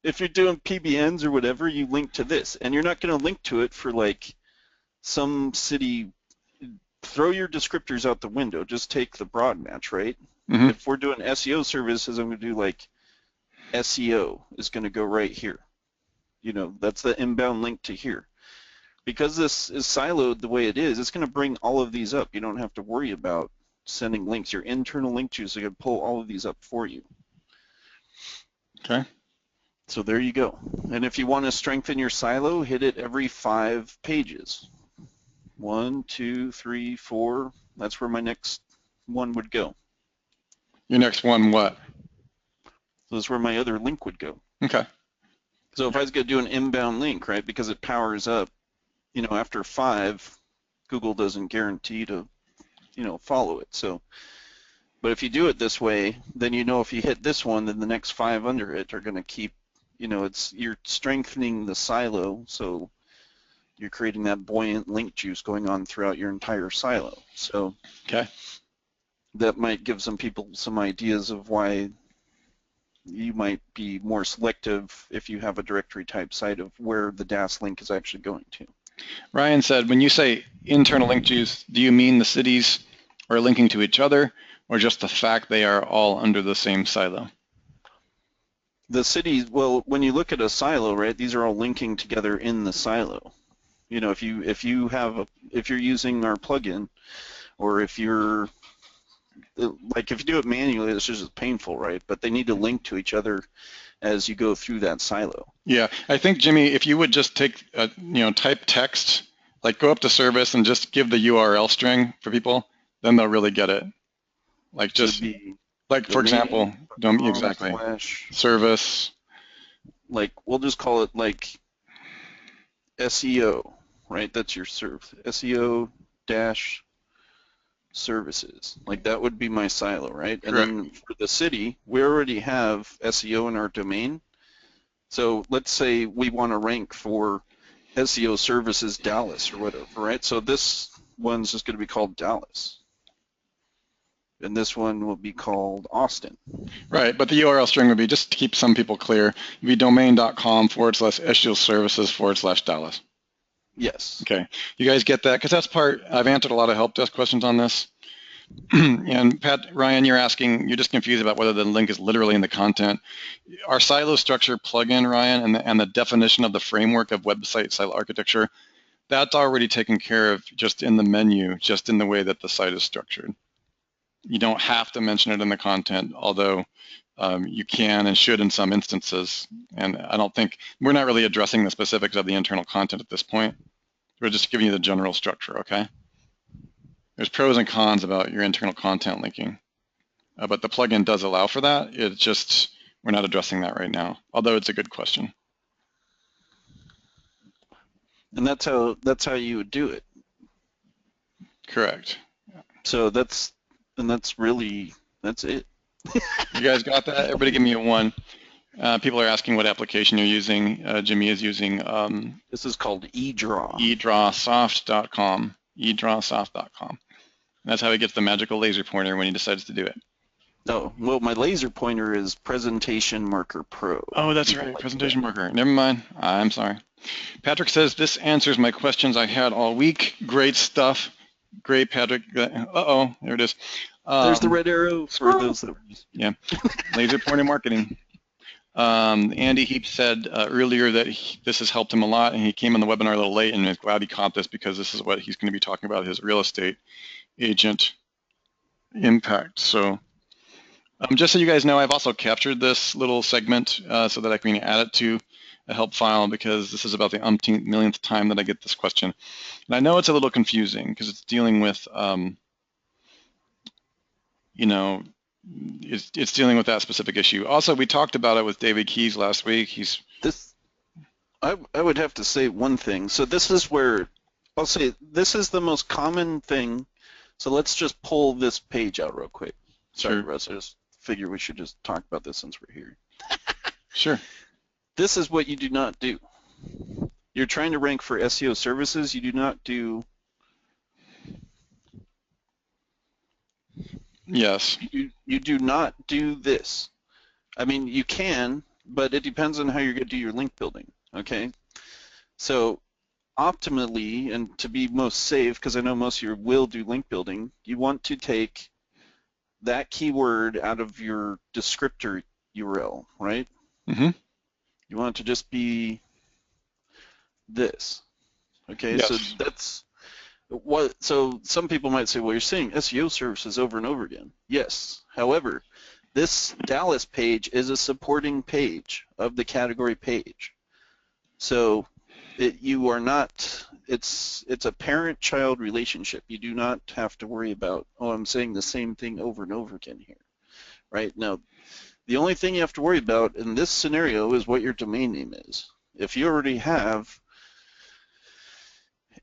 If you're doing PBNs or whatever, you link to this, and you're not going to link to it for like some city throw your descriptors out the window. Just take the broad match, right? Mm-hmm. If we're doing SEO services, I'm going to do like SEO is going to go right here. That's the inbound link to here. Because this is siloed the way it is, it's going to bring all of these up. You don't have to worry about sending links. Your internal link juice is going to pull all of these up for you. Okay. So there you go. And if you want to strengthen your silo, hit it every 5 pages. 1, 2, 3, 4. That's where my next one would go. Your next one, what? So that's where my other link would go. Okay. So if I was going to do an inbound link, right, because it powers up, after 5, Google doesn't guarantee to, follow it. So, but if you do it this way, then if you hit this one, then the next 5 under it are going to keep, you're strengthening the silo, so you're creating that buoyant link juice going on throughout your entire silo. So okay, that might give some people some ideas of why you might be more selective if you have a directory type site of where the DAS link is actually going to. Ryan said, when you say internal link juice, do you mean the cities are linking to each other, or just the fact they are all under the same silo? The cities, well, when you look at a silo, right, these are all linking together in the silo. If you're using our plugin, or if you do it manually, it's just painful, right? But they need to link to each other as you go through that silo. Yeah, I think, Jimmy, if you would just take, type text, like go up to service and just give the URL string for people, then they'll really get it. Like just, like for example, exactly, service. Like we'll just call it like SEO, right? That's your SEO dash services. Like that would be my silo, right? Correct. And then for the city, we already have SEO in our domain. So let's say we want to rank for SEO services Dallas or whatever, right? So this one's just going to be called Dallas. And this one will be called Austin. Right, but the URL string would be, just to keep some people clear, it'd be domain.com/SEO services/Dallas. Yes. Okay, you guys get that? Because that's I've answered a lot of help desk questions on this. And Ryan, you're just confused about whether the link is literally in the content. Our silo structure plugin, Ryan, and the definition of the framework of website silo architecture, that's already taken care of just in the menu, just in the way that the site is structured. You don't have to mention it in the content, although you can and should in some instances. And we're not really addressing the specifics of the internal content at this point. We're just giving you the general structure, okay? There's pros and cons about your internal content linking, but the plugin does allow for that. It's just, we're not addressing that right now, although it's a good question. And that's how you would do it. Correct. So that's it. You guys got that? Everybody give me a 1. People are asking what application you're using. Jimmy is using... this is called eDraw. eDrawsoft.com. eDrawsoft.com. And that's how he gets the magical laser pointer when he decides to do it. Oh, well, my laser pointer is Presentation Marker Pro. Oh, that's right, Presentation Marker. Never mind. I'm sorry. Patrick says, this answers my questions I had all week. Great stuff. Great, Patrick. Uh-oh, there it is. There's the red arrow for those that... Yeah, laser pointer marketing. Andy Heap said earlier that this has helped him a lot, and he came on the webinar a little late and is glad he caught this because this is what he's going to be talking about, his real estate agent impact. So just so you guys know, I've also captured this little segment so that I can add it to a help file, because this is about the umpteenth millionth time that I get this question. And I know it's a little confusing because it's dealing with, it's dealing with that specific issue. Also, we talked about it with David Keys last week. I would have to say one thing. So this is where, I'll say, this is the most common thing. So let's just pull this page out real quick. Sorry, Sure. Russ, I just figure we should just talk about this since we're here. Sure. This is what you do not do. You're trying to rank for SEO services. You do not do... Yes. You do not do this. I mean, you can, but it depends on how you're going to do your link building, okay? So optimally, and to be most safe, because I know most of you will do link building, you want to take that keyword out of your descriptor URL, right? Mm-hmm. You want it to just be this. Okay, so Yes. that's what. So some people might say, well, you're saying SEO services over and over again. Yes. However, this Dallas page is a supporting page of the category page. So you are not. It's a parent-child relationship. You do not have to worry about, oh, I'm saying the same thing over and over again here, right? Now, the only thing you have to worry about in this scenario is what your domain name is. If you already have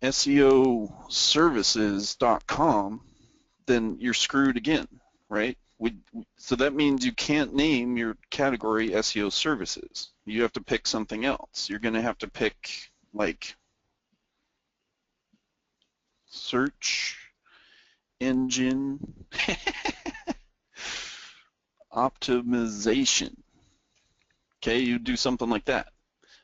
SEOservices.com, then you're screwed again, right? So that means you can't name your category SEO services. You have to pick something else. You're going to have to pick like search engine optimization. Okay, you do something like that,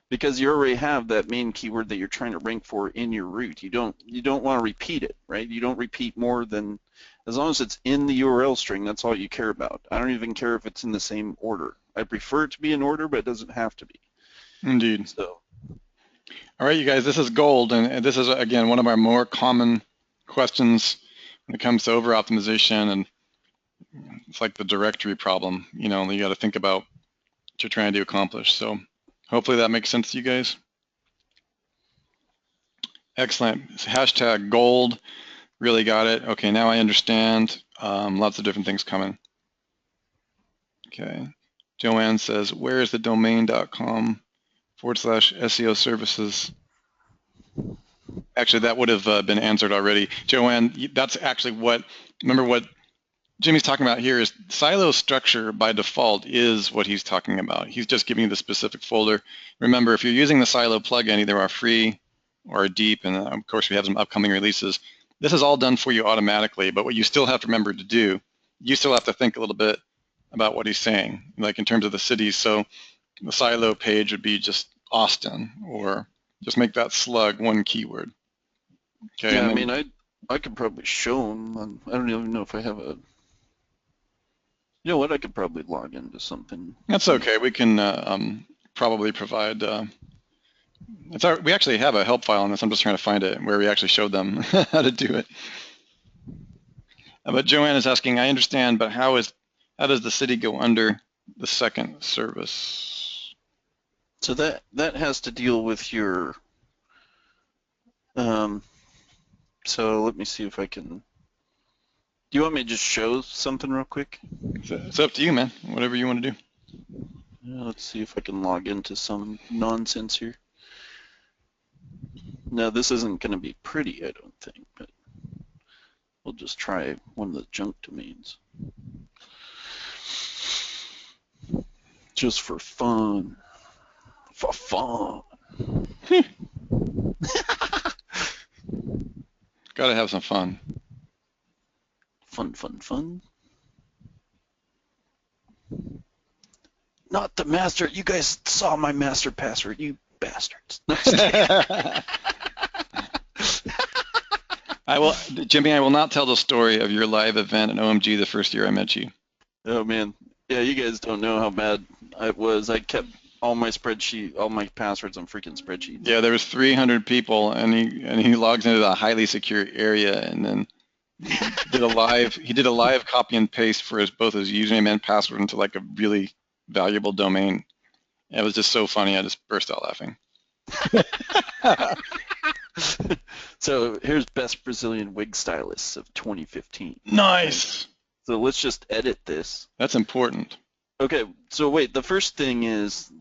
because you already have that main keyword that you're trying to rank for in your root. You don't want to repeat it, right? You don't repeat more than, as long as it's in the URL string, that's all you care about. I don't even care if it's in the same order. I prefer it to be in order, but it doesn't have to be. Indeed. So, all right, you guys, this is gold, and this is, again, one of our more common questions when it comes to over-optimization, and it's like the directory problem. You know, you got to think about what you're trying to accomplish. So hopefully that makes sense to you guys. Excellent. Hashtag gold. Really got it. Okay, now I understand. Lots of different things coming. Okay. Joanne says, where is the domain.com/SEO services? Actually, that would have been answered already. Joanne, that's actually what, remember what Jimmy's talking about here is silo structure by default is what he's talking about. He's just giving you the specific folder. Remember, if you're using the silo plugin, either our free or deep, and of course we have some upcoming releases, this is all done for you automatically, but what you still have to remember to do, you still have to think a little bit about what he's saying, like in terms of the cities. So the silo page would be just Austin, or just make that slug one keyword. Okay. yeah, And I then, mean, I could probably show them. I don't even know if I have a. You know what? I could probably log into something. that's okay. We can probably provide. We actually have a help file on this. I'm just trying to find it where we actually showed them how to do it. But Joanne is asking, I understand, but how does the city go under the second service? So that has to deal with your. So let me see if I can. Do you want me to just show something real quick? It's up to you, man. Whatever you want to do. Let's see if I can log into some nonsense here. Now, this isn't going to be pretty, I don't think, but we'll just try one of the junk domains. Just for fun. For fun. Gotta have some fun. Fun, fun, fun. Not the master. You guys saw my master password, you bastards. Jimmy, I will not tell the story of your live event at OMG the first year I met you. Oh, man. Yeah, you guys don't know how bad I was. I kept all my passwords on freaking spreadsheets. Yeah, there was 300 people, and he logs into a highly secure area, and then he did a live copy and paste for both his username and password into like a really valuable domain. It was just so funny. I just burst out laughing. So here's best Brazilian wig stylists of 2015. Nice. So let's just edit this. That's important. Okay, so wait, the first things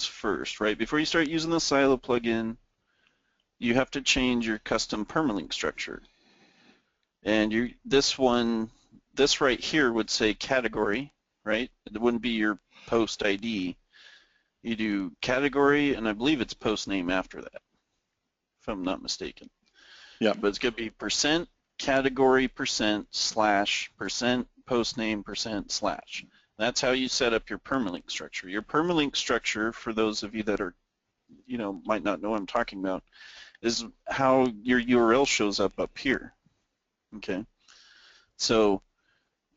first, right? Before you start using the Silo plugin, you have to change your custom permalink structure. And this right here would say category, right? It wouldn't be your post ID. You do category, and I believe it's post name after that, if I'm not mistaken. Yeah. But it's going to be percent category %/ percent post name %/. That's how you set up your permalink structure. Your permalink structure, for those of you that are might not know what I'm talking about, is how your URL shows up here. Okay, so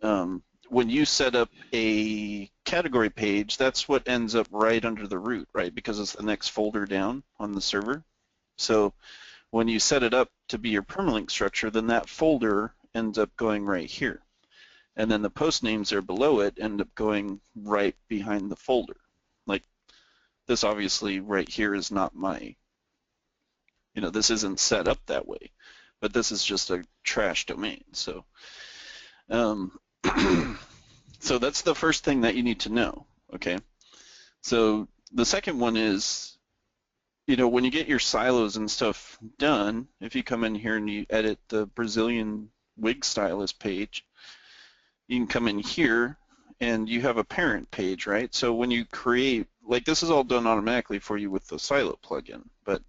when you set up a category page, that's what ends up right under the root, right? Because it's the next folder down on the server. So when you set it up to be your permalink structure, then that folder ends up going right here. And then the post names are below it end up going right behind the folder. Like this obviously right here is not my, this isn't set up that way, but this is just a trash domain. So, so that's the first thing that you need to know, okay? So the second one is, when you get your silos and stuff done, if you come in here and you edit the Brazilian wig stylist page, you can come in here and you have a parent page, right? So when you create, like this is all done automatically for you with the silo plugin, but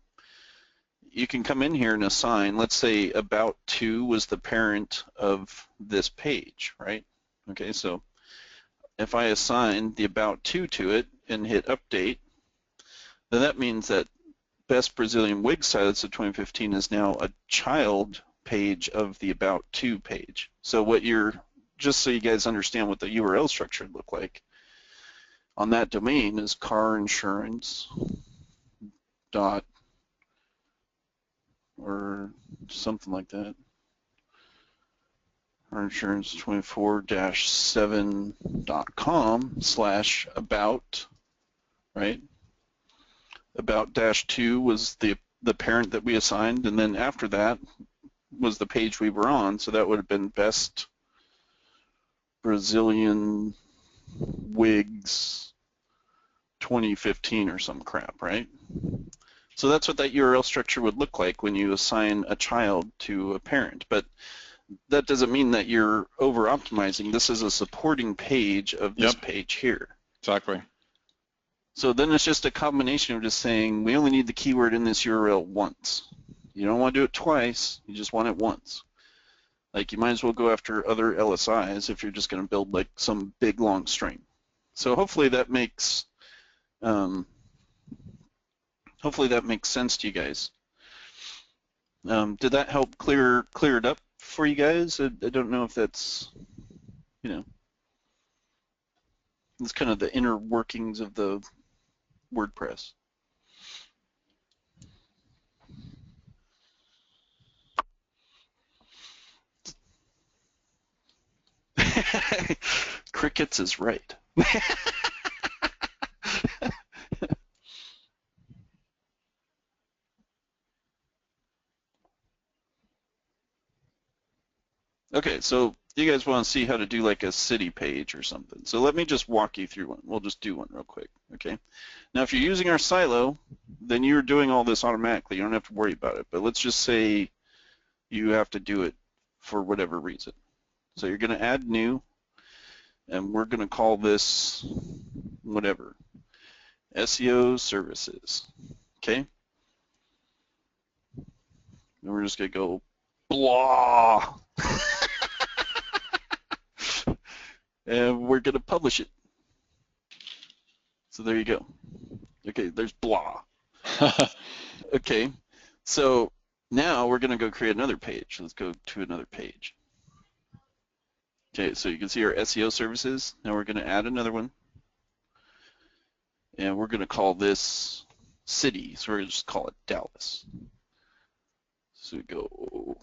you can come in here and assign, let's say about to was the parent of this page, right? Okay, so if I assign the about to it and hit update, then that means that Best Brazilian Wig Stylist of 2015 is now a child page of the about to page. So what just so you guys understand what the URL structure would look like, on that domain is car insurance dot or something like that. Car insurance 24-7.com/about, right? About -2 was the parent that we assigned, and then after that was the page we were on, so that would have been Best Brazilian Wigs 2015 or some crap, right? So that's what that URL structure would look like when you assign a child to a parent, but that doesn't mean that you're over-optimizing. This is a supporting page of this page here. Exactly. So then it's just a combination of just saying we only need the keyword in this URL once. You don't want to do it twice, you just want it once. Like you might as well go after other LSIs if you're just going to build like some big long string. So hopefully that makes sense to you guys. Did that help clear it up for you guys? I don't know if that's, it's kind of the inner workings of the WordPress. Crickets is right. Okay, so you guys want to see how to do like a city page or something. So let me just walk you through one. We'll just do one real quick, okay? Now, if you're using our silo, then you're doing all this automatically. You don't have to worry about it. But let's just say you have to do it for whatever reason. So you're going to add new, and we're going to call this whatever, SEO services, okay? And we're just going to go blah. And we're going to publish it. So there you go. Okay, there's blah. Okay, so now we're going to go create another page. Let's go to another page. Okay, so you can see our SEO services. Now we're going to add another one. And we're going to call this city. So we're going to just call it Dallas. So we go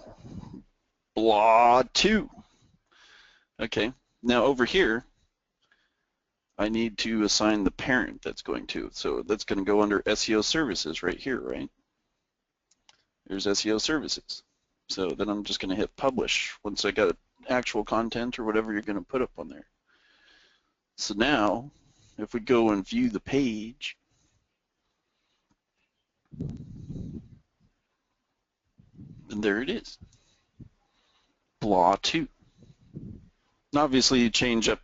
blah 2. Okay, now over here, I need to assign the parent that's going to. So that's going to go under SEO services right here, right? There's SEO services. So then I'm just going to hit publish once I got actual content or whatever you're going to put up on there. So now, if we go and view the page, and there it is, blah 2. Obviously, you change up,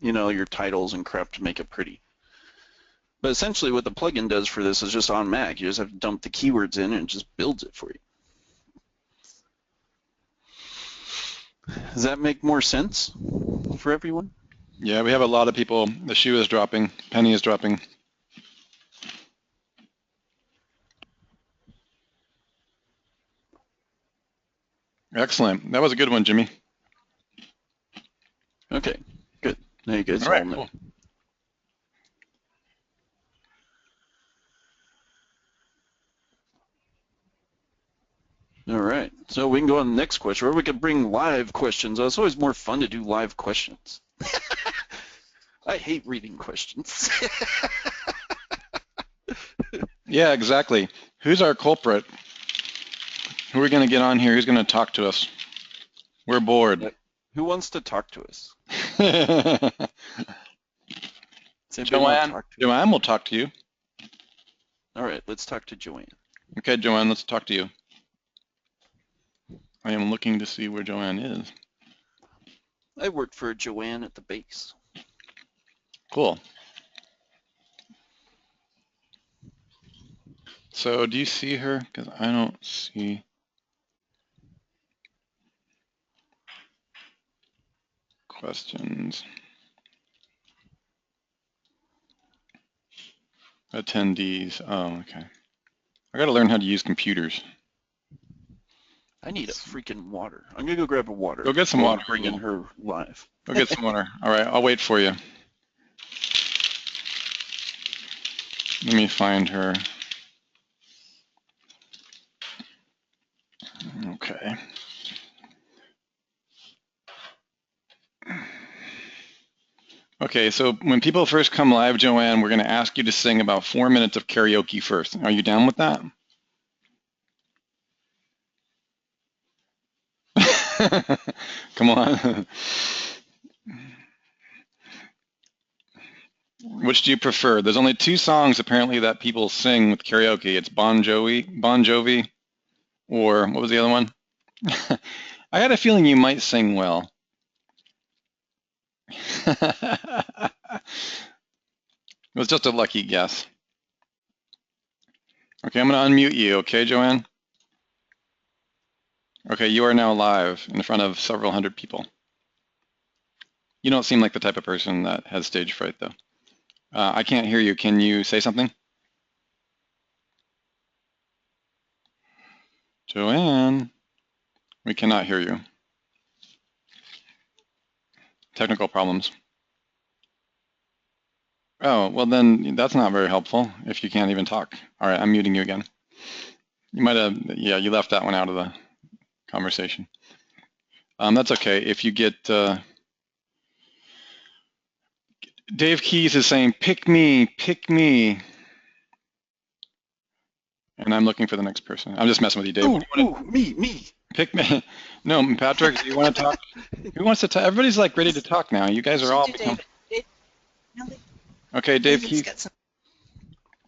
your titles and crap to make it pretty. But essentially, what the plugin does for this is just automatic. You just have to dump the keywords in, and it just builds it for you. Does that make more sense for everyone? Yeah, we have a lot of people. The shoe is dropping. Penny is dropping. Excellent. That was a good one, Jimmy. Okay, good. Now you guys All right, all know. cool. All right, so we can go on to the next question, or we could bring live questions. It's always more fun to do live questions. I hate reading questions. Yeah, exactly. Who's our culprit? Who are we going to get on here? Who's going to talk to us? We're bored. Who wants to talk to us? Does anybody want to talk to us? Joanne will talk to you. All right, let's talk to Joanne. Okay, Joanne, let's talk to you. I am looking to see where Joanne is. I work for Joanne at the base. Cool. So do you see her? Because I don't see. Questions. Attendees. Oh, okay. I got to learn how to use computers. I need a freaking water. I'm going to go grab a water. Go get some water. Bringing her live. Go get some water. All right, I'll wait for you. Let me find her. Okay. Okay, so when people first come live, Joanne, we're going to ask you to sing about 4 minutes of karaoke first. Are you down with that? Come on. Which do you prefer? There's only 2 songs apparently that people sing with karaoke. It's Bon Jovi, or what was the other one? I had a feeling you might sing well. It was just a lucky guess. Okay, I'm going to unmute you, okay, Joanne? Okay, you are now live in front of several hundred people. You don't seem like the type of person that has stage fright, though. I can't hear you. Can you say something? Joanne, we cannot hear you. Technical problems. Oh, well then that's not very helpful if you can't even talk. All right, I'm muting you again. You might have, yeah, you left that one out of the conversation. That's okay. If you get, Dave Keys is saying, pick me, pick me. And I'm looking for the next person. I'm just messing with you, Dave. Me. Pick me. No, Patrick, do you want to talk? Who wants to talk? Everybody's like ready to talk now. You guys are all become... Okay, Dave Keys.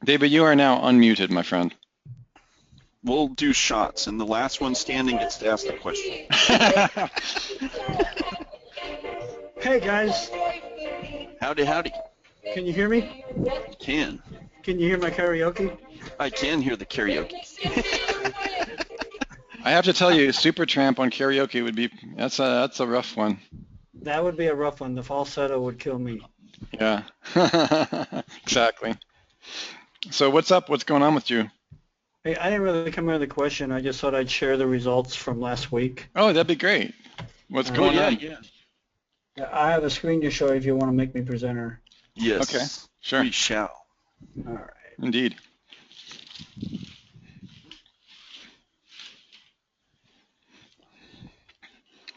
David, you are now unmuted, my friend. We'll do shots, and the last one standing gets to ask the question. Hey, guys. Howdy, howdy. Can you hear me? Can. Can you hear my karaoke? I can hear the karaoke. I have to tell you, Supertramp on karaoke would be, that's a rough one. That would be a rough one. The falsetto would kill me. Yeah, exactly. So what's up? What's going on with you? Hey, I didn't really come here with a question. I just thought I'd share the results from last week. Oh, that'd be great. What's going on? Yeah. I have a screen to show you if you want to make me presenter. Yes. Okay, sure. We shall. All right. Indeed.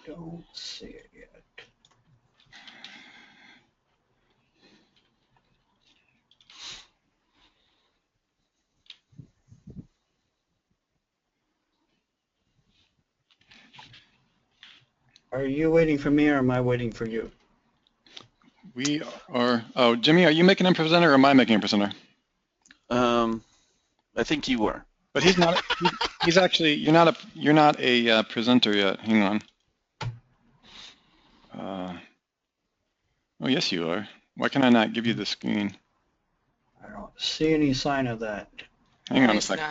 Don't see it yet. Are you waiting for me or am I waiting for you? We are, oh, Jimmy, are you making him presenter or am I making him presenter? I think you are. But he's not, he's actually, you're not a presenter yet. Hang on. Oh, yes, you are. Why can I not give you the screen? I don't see any sign of that. Hang on a second.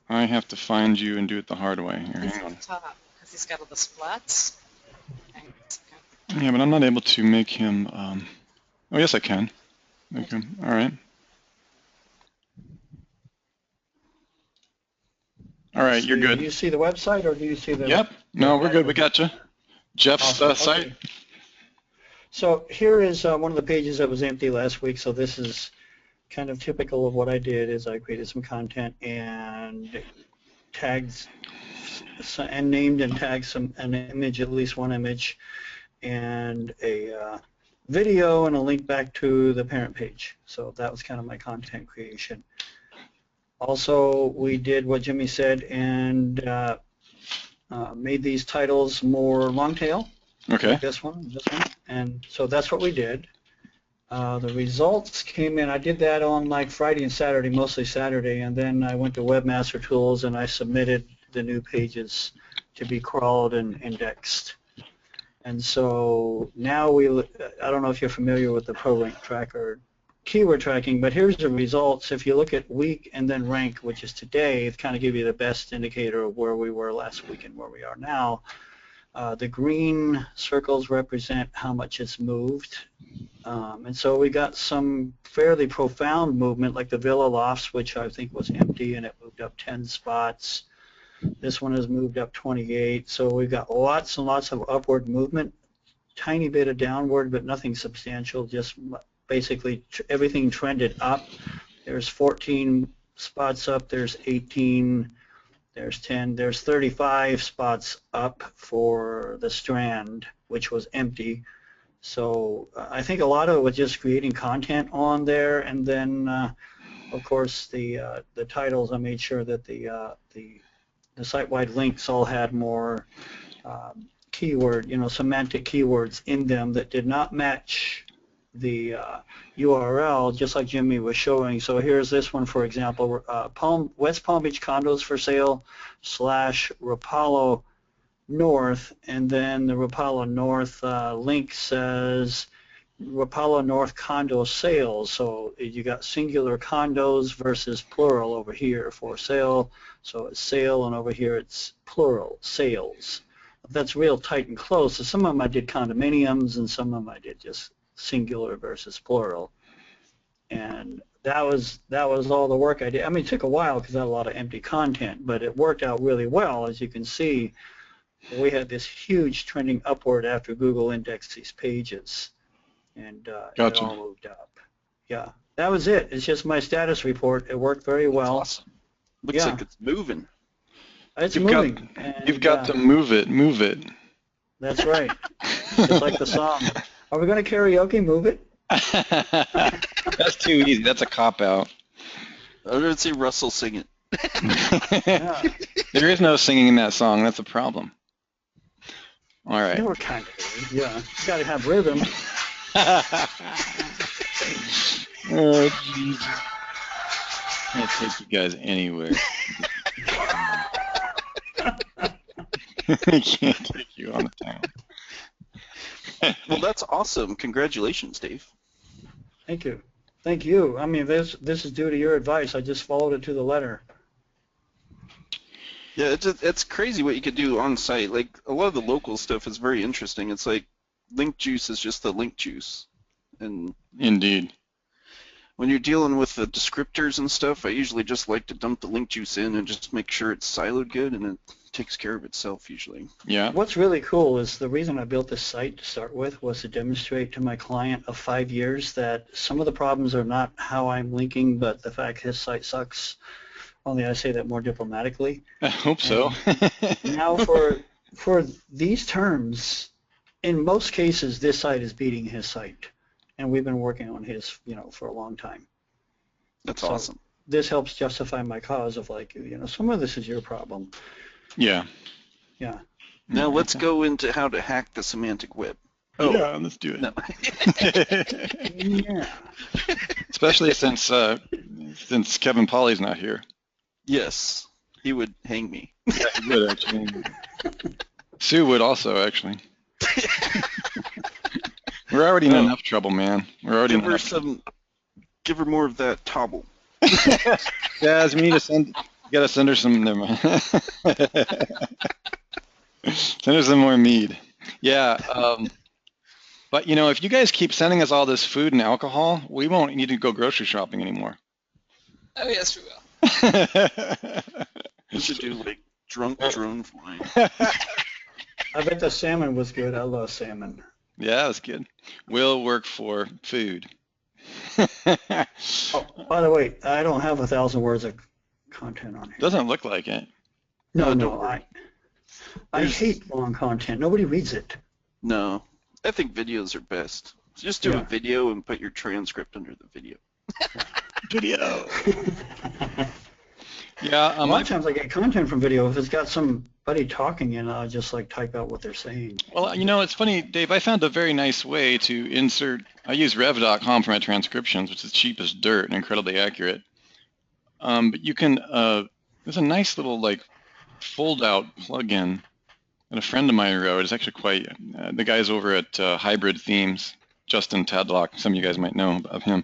I have to find you and do it the hard way. Here, hang on. Top, because he's got all the splats. Yeah, but I'm not able to make him, oh, yes, I can. Okay, all right. All right, you're Do good. you see the website or do you see the? Yep. No, we're good. We got you. Jeff's Awesome. site. Okay. So here is one of the pages that was empty last week. So this is kind of typical of what I did. Is I created some content and tags and named and tagged an image, at least one image, and a video and a link back to the parent page. So that was kind of my content creation. Also, we did what Jimmy said and made these titles more long tail. Okay. Like this one, and so that's what we did. The results came in. I did that on like Friday and Saturday, mostly Saturday, and then I went to Webmaster Tools and I submitted the new pages to be crawled and indexed. And so now I don't know if you're familiar with the ProRank tracker keyword tracking, but here's the results. If you look at week and then rank, which is today, it kind of give you the best indicator of where we were last week and where we are now. The green circles represent how much it's moved. And so we got some fairly profound movement, like the Villa Lofts, which I think was empty, and it moved up 10 spots. This one has moved up 28. So we've got lots and lots of upward movement, tiny bit of downward, but nothing substantial, just basically everything trended up. There's 14 spots up, there's 18, there's 10, there's 35 spots up for the Strand, which was empty. So I think a lot of it was just creating content on there, and then of course the titles. I made sure that the site-wide links all had more keyword, semantic keywords in them that did not match the URL, just like Jimmy was showing. So here's this one, for example, West Palm Beach condos for sale / Rapallo North, and then the Rapallo North link says Rapallo North condo sales. So you got singular condos versus plural over here for sale. So it's sale, and over here it's plural, sales. That's real tight and close. So some of them I did condominiums, and some of them I did just singular versus plural. And that was all the work I did. I mean, it took a while because I had a lot of empty content, but it worked out really well. As you can see, we had this huge trending upward after Google indexed these pages, and it all moved up. Yeah, that was it. It's just my status report. It worked very well. That's awesome. Looks like it's moving. It's moving. You've got to move it, move it. That's right. Just like the song. Are we going to karaoke Move It? That's too easy. That's a cop-out. I would see Russell sing it. Yeah. There is no singing in that song. That's a problem. All right. You were kind of, yeah. You got to have rhythm. Oh, Jesus. Can't take you guys anywhere. I can't take you on the town. Well, that's awesome. Congratulations, Dave. Thank you. Thank you. I mean, this is due to your advice. I just followed it to the letter. Yeah, it's crazy what you could do on site. Like, a lot of the local stuff is very interesting. It's like link juice is just the link juice. And Indeed. when you're dealing with the descriptors and stuff, I usually just like to dump the link juice in and just make sure it's siloed good, and it takes care of itself usually. Yeah. What's really cool is the reason I built this site to start with was to demonstrate to my client of 5 years that some of the problems are not how I'm linking, but the fact his site sucks. Only I say that more diplomatically. I hope so. Now for these terms, in most cases, this site is beating his site, and we've been working on his, for a long time. That's So awesome. This helps justify my cause of some of this is your problem. Yeah. Yeah. Now let's go into how to hack the semantic web. Oh, yeah, let's do it. No. Yeah. Especially since Kevin Polly's not here. Yes, he would hang me. Yeah, he would actually. Sue would also actually. We're already in enough trouble, man. We're already in enough trouble. Give her more of that tobble. Guys, we need to send. You gotta send her some. Never mind. Send her some more mead. Yeah. But if you guys keep sending us all this food and alcohol, we won't need to go grocery shopping anymore. Oh, yes, we will. We should do like drunk drone flying. I bet the salmon was good. I love salmon. Yeah, that's good. Will work for food. Oh, by the way, I don't have 1,000 words of content on here. Doesn't look like it. No, don't no, worry. I There's- hate long content. Nobody reads it. No, I think videos are best. So just do a Yeah. video and put your transcript under the video. Video. Yeah, A lot of times I get content from video. If it's got somebody talking in, I'll just like type out what they're saying. well, you know, it's funny, Dave, I found a very nice way to insert, I use rev.com for my transcriptions, which is cheap as dirt and incredibly accurate. But you can, there's a nice little like fold out plugin that a friend of mine wrote. It's actually quite, the guy's over at Hybrid Themes, Justin Tadlock, some of you guys might know of him.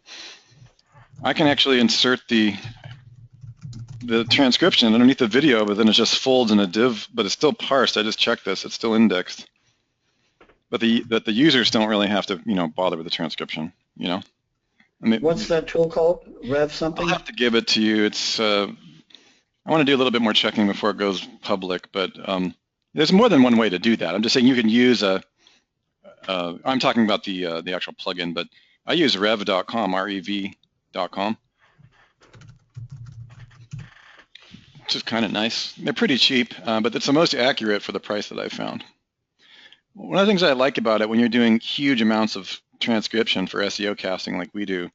I can actually insert the transcription underneath the video, but then it just folds in a div, but it's still parsed. I just checked this, it's still indexed. But the users don't really have to, bother with the transcription, I mean, What's that tool called? Rev I'll something? have to give it to you. It's I want to do a little bit more checking before it goes public, but there's more than one way to do that. I'm just saying you can use I'm talking about the actual plugin, but I use rev.com, rev.com. Which is kind of nice. They're pretty cheap, but it's the most accurate for the price that I found. One of the things I like about it when you're doing huge amounts of transcription for SEO casting like we do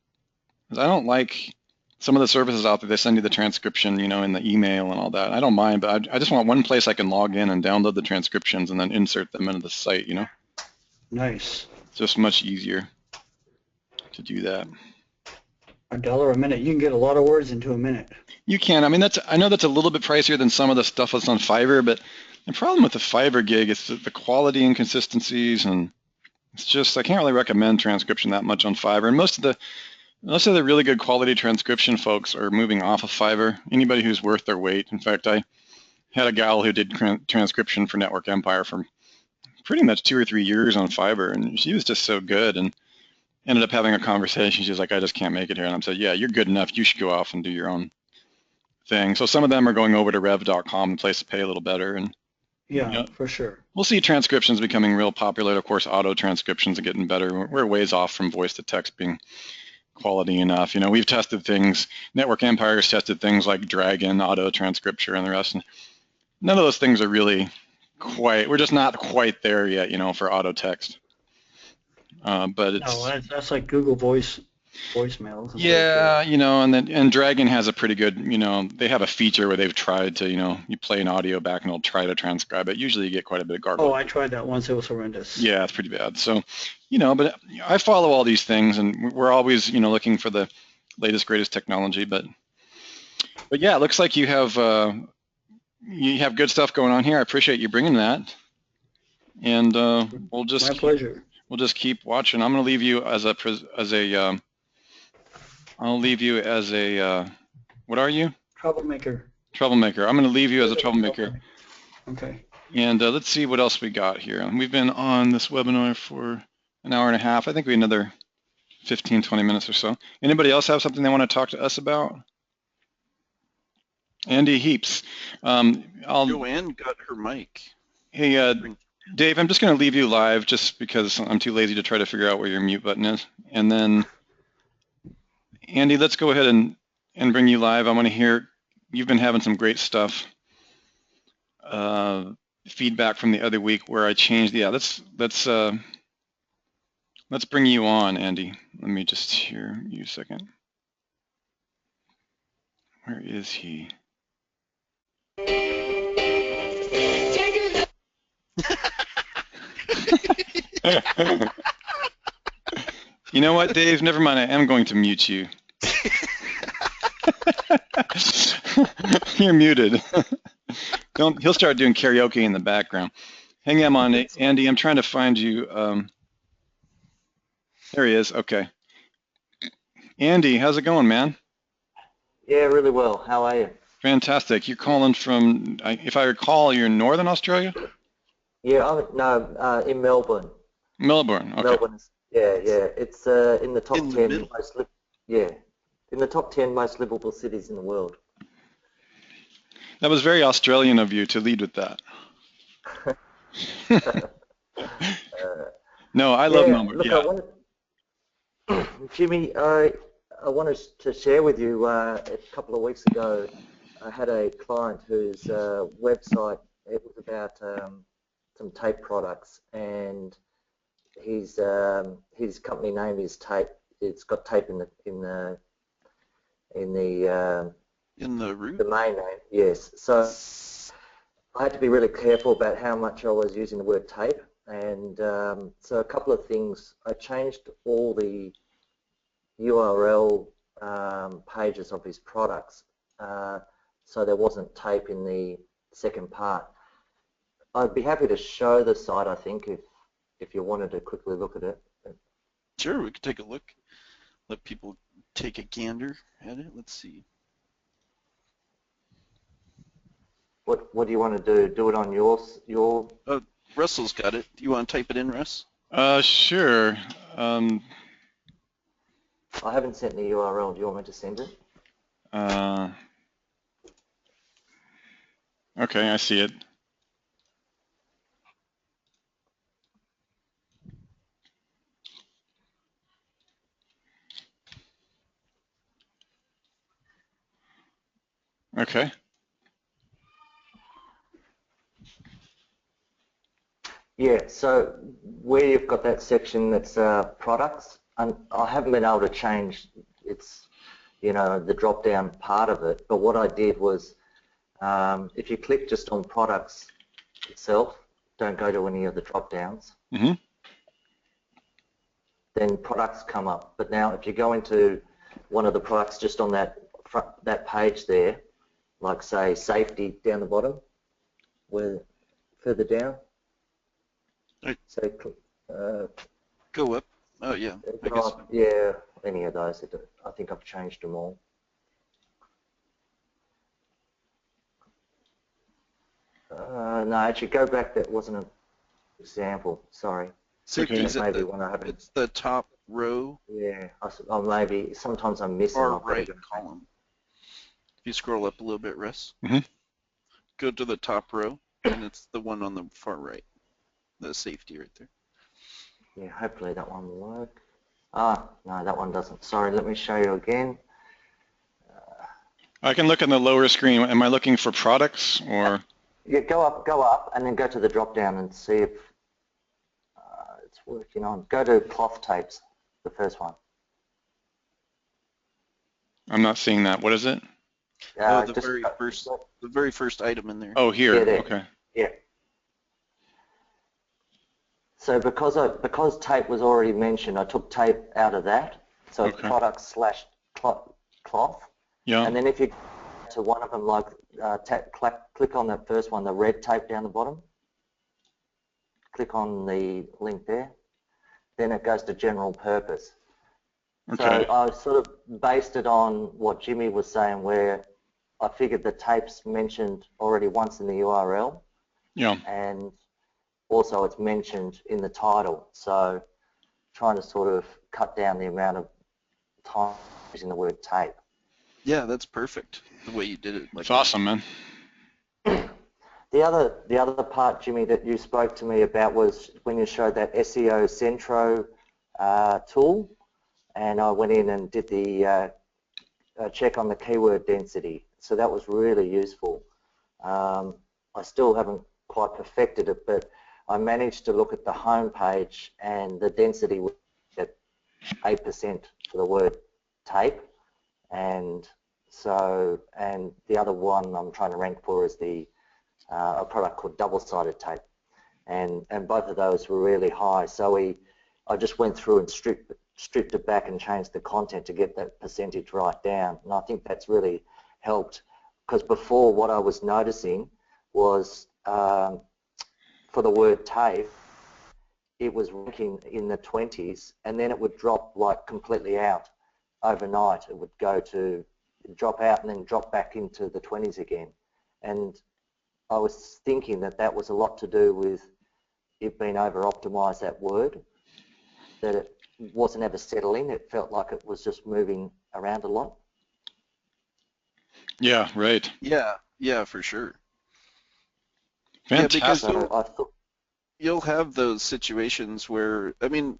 is I don't like some of the services out there. They send you the transcription, in the email and all that. I don't mind, but I just want one place I can log in and download the transcriptions and then insert them into the site, Nice. It's just much easier to do that. $1 a minute. You can get a lot of words into a minute. You can. I mean, I know that's a little bit pricier than some of the stuff that's on Fiverr, but the problem with the Fiverr gig is the quality inconsistencies, and it's just I can't really recommend transcription that much on Fiverr. And most of the really good quality transcription folks are moving off of Fiverr. Anybody who's worth their weight. In fact, I had a gal who did transcription for Network Empire for pretty much 2 or 3 years on Fiverr, and she was just so good, and ended up having a conversation. She's like, I just can't make it here. And I said, yeah, you're good enough. You should go off and do your own thing. So some of them are going over to rev.com, a place to pay a little better. And Yeah, for sure. we'll see transcriptions becoming real popular. Of course, auto transcriptions are getting better. We're ways off from voice to text being quality enough. We've tested things. Network Empire has tested things like Dragon, auto transcription, and the rest. And none of those things are really we're just not quite there yet, for auto text. But it's that's like Google voicemails. yeah, and Dragon has a pretty good, they have a feature where they've tried to, you play an audio back and it'll try to transcribe it. Usually you get quite a bit of garbage. Oh, I tried that once. It was horrendous. Yeah, it's pretty bad. So, but I follow all these things, and we're always, looking for the latest, greatest technology. But yeah, it looks like you have good stuff going on here. I appreciate you bringing that, and we'll just My pleasure. We'll just keep watching. I'm going to leave you as a what are you? Troublemaker. Troublemaker. I'm going to leave you as a troublemaker. Okay. And let's see what else we got here. We've been on this webinar for an hour and a half. I think we have another 15, 20 minutes or so. Anybody else have something they want to talk to us about? Andy Heaps. Joanne got her mic. Hey, Dave, I'm just going to leave you live just because I'm too lazy to try to figure out where your mute button is. And then, Andy, let's go ahead and bring you live. I want to hear, you've been having some great stuff, feedback from the other week where I changed. Yeah, let's bring you on, Andy. Let me just hear you a second. Where is he? You know what, Dave? Never mind. I am going to mute you. You're muted. He'll start doing karaoke in the background. Hang on, Andy. I'm trying to find you. There he is. Okay. Andy, how's it going, man? Yeah, really well. How are you? Fantastic. You're calling from, if I recall, you're in Northern Australia? Yeah, in Melbourne. Melbourne. Okay. Melbourne. Yeah. It's in the top In the 10 middle. in the top 10 most livable cities in the world. That was very Australian of you to lead with that. No, I love Yeah, number. look, I Yeah. wanted, Jimmy, I wanted to share with you a couple of weeks ago, I had a client whose website, it was about some tape products, and his company name is Tape. It's got tape in the root. domain name. Yes. So I had to be really careful about how much I was using the word tape, and so a couple of things. I changed all the URL pages of his products, so there wasn't tape in the second part. I'd be happy to show the site, I think, if you wanted to quickly look at it. Sure, we could take a look. Let people take a gander at it. Let's see. What do you want to do? Do it on your? Oh, Russell's got it. Do you want to type it in, Russ? Sure. I haven't sent the URL. Do you want me to send it? Okay, I see it. Okay. Yeah, so where you've got that section that's products, and I haven't been able to change its, the drop-down part of it, but what I did was, if you click just on products itself, don't go to any of the drop-downs, then products come up. But now if you go into one of the products just on that page there, like say safety down the bottom, further down. Right. So go up. Oh yeah. I go guess. up, yeah, any of those. I think I've changed them all. No, actually, go back. That wasn't an example. Sorry. Safety's Maybe at one I haven't. it's the top row. Yeah, maybe sometimes I'm missing. Far right column. If you scroll up a little bit, Russ. Go to the top row, and it's the one on the far right. The safety right there. Yeah, hopefully that one will work. No, that one doesn't. Sorry, let me show you again. I can look in the lower screen. Am I looking for products or? Yeah, go up, and then go to the drop down and see if it's working on. Go to cloth tapes, the first one. I'm not seeing that. What is it? The very first item in there. Oh, here. Yeah, there. Okay. Yeah. So because tape was already mentioned, I took tape out of that. So it's products / cloth. Yeah. And then if you go to one of them, like click on that first one, the red tape down the bottom. Click on the link there. Then it goes to general purpose. Okay. So I sort of based it on what Jimmy was saying, where I figured the tape's mentioned already once in the URL. Yeah. And also it's mentioned in the title. So trying to sort of cut down the amount of time using the word tape. Yeah, that's perfect. The way you did it. It's awesome, man. The other part, Jimmy, that you spoke to me about was when you showed that SEO Centro tool, and I went in and did the check on the keyword density. So that was really useful. I still haven't quite perfected it, but I managed to look at the home page, and the density was at 8% for the word tape, and the other one I'm trying to rank for is a product called double-sided tape, and both of those were really high. So I just went through and stripped it back and changed the content to get that percentage right down, and I think that's really helped, because before what I was noticing was for the word tape, it was ranking in the 20s, and then it would drop like completely out overnight. It would drop out and then drop back into the 20s again. And I was thinking that was a lot to do with it being over-optimized, that word, that it wasn't ever settling. It felt like it was just moving around a lot. Yeah, right. Yeah, Yeah, for sure. Fantastic. Yeah, because So I thought, you'll have those situations where, I mean,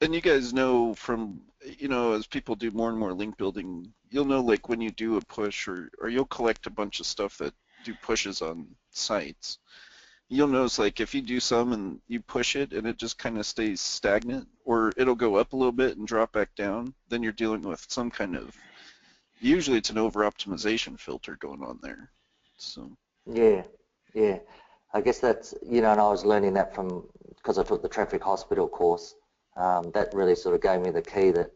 and you guys know from, as people do more and more link building, you'll know like when you do a push or you'll collect a bunch of stuff that do pushes on sites. You'll notice like if you do some and you push it and it just kind of stays stagnant, or it'll go up a little bit and drop back down, then you're dealing with some kind of, usually it's an over-optimization filter going on there. So yeah, yeah. I guess that's, and I was learning that because I took the traffic hospital course. That really sort of gave me the key that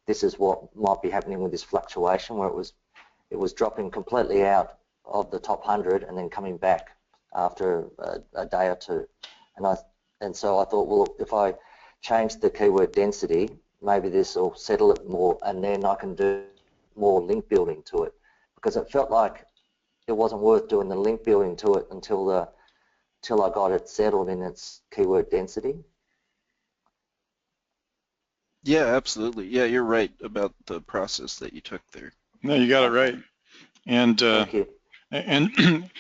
this is what might be happening with this fluctuation, where it was dropping completely out of the top 100 and then coming back after a day or two. And so I thought, well, if I change the keyword density, maybe this will settle it more, and then I can do more link building to it, because it felt like it wasn't worth doing the link building to it until I got it settled in its keyword density. yeah, absolutely. Yeah, you're right about the process that you took there. No, you got it right. And Thank you. and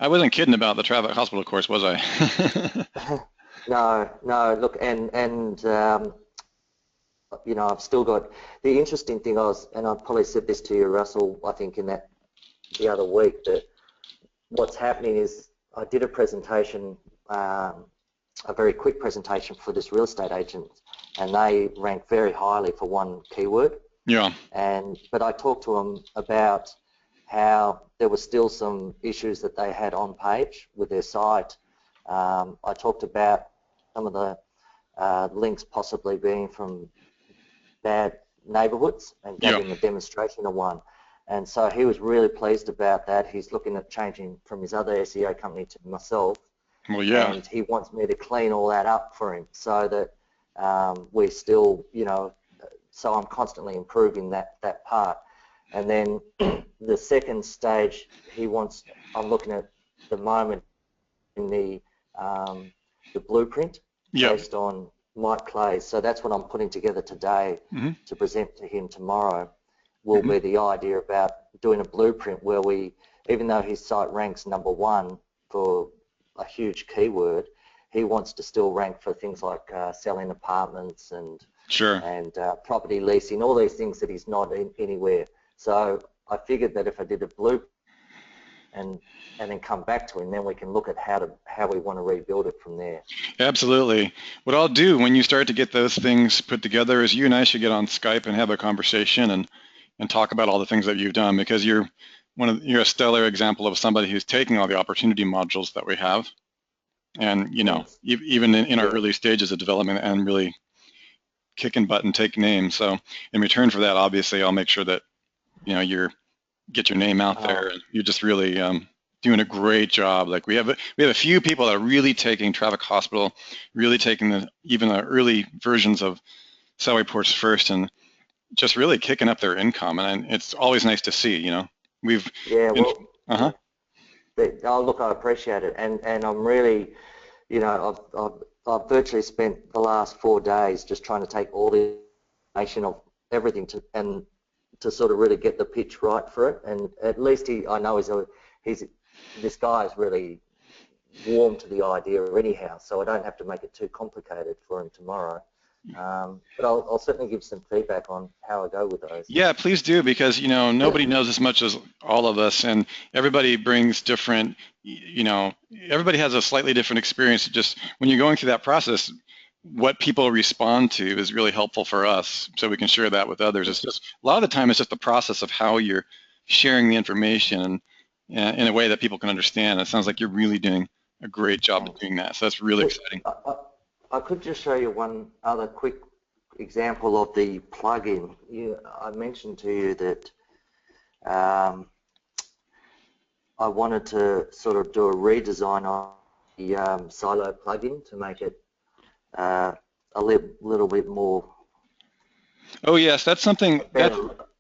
I wasn't kidding about the traffic hospital course, was I? No. Look, and I've still got the interesting thing. And I probably said this to you, Russell, I think in that the other week, that what's happening is I did a presentation, a very quick presentation for this real estate agent, and they ranked very highly for one keyword. Yeah. But I talked to them about how there were still some issues that they had on page with their site. I talked about some of the links possibly being from bad neighbourhoods and gave him a demonstration of one. And so he was really pleased about that. He's looking at changing from his other SEO company to myself. Well, yeah. And he wants me to clean all that up for him so that we still, so I'm constantly improving that part. And then the second stage, I'm looking at the moment in the blueprint based on Mike Clay's. So that's what I'm putting together today to present to him tomorrow. Will be the idea about doing a blueprint where even though his site ranks #1 for a huge keyword, he wants to still rank for things like selling apartments and property leasing, all these things that he's not in anywhere. So I figured that if I did a blueprint and then come back to him, then we can look at how we want to rebuild it from there. Absolutely. What I'll do when you start to get those things put together is you and I should get on Skype and have a conversation and talk about all the things that you've done, because you're a stellar example of somebody who's taking all the opportunity modules that we have, and even in our early stages of development, and really kicking butt and take names. So in return for that, obviously, I'll make sure that you get your name out there, and you're just really doing a great job. Like we have a few people that are really taking Traffic Hospital, really taking even the early versions of Sell Reports First, and just really kicking up their income, and it's always nice to see. Look, I appreciate it, and I'm really, I've virtually spent the last 4 days just trying to take all the information of everything to sort of really get the pitch right for it, and at least I know this guy is really warm to the idea anyhow, so I don't have to make it too complicated for him tomorrow. But I'll certainly give some feedback on how I go with those. Yeah, please do, because nobody knows as much as all of us, and everybody brings different. Everybody has a slightly different experience. Just when you're going through that process, what people respond to is really helpful for us, so we can share that with others. It's just a lot of the time it's just the process of how you're sharing the information in a way that people can understand. It sounds like you're really doing a great job of doing that, so that's really exciting. I could just show you one other quick example of the plugin. I mentioned to you that I wanted to sort of do a redesign on the Silo plugin to make it a little bit more. Oh yes, that's something.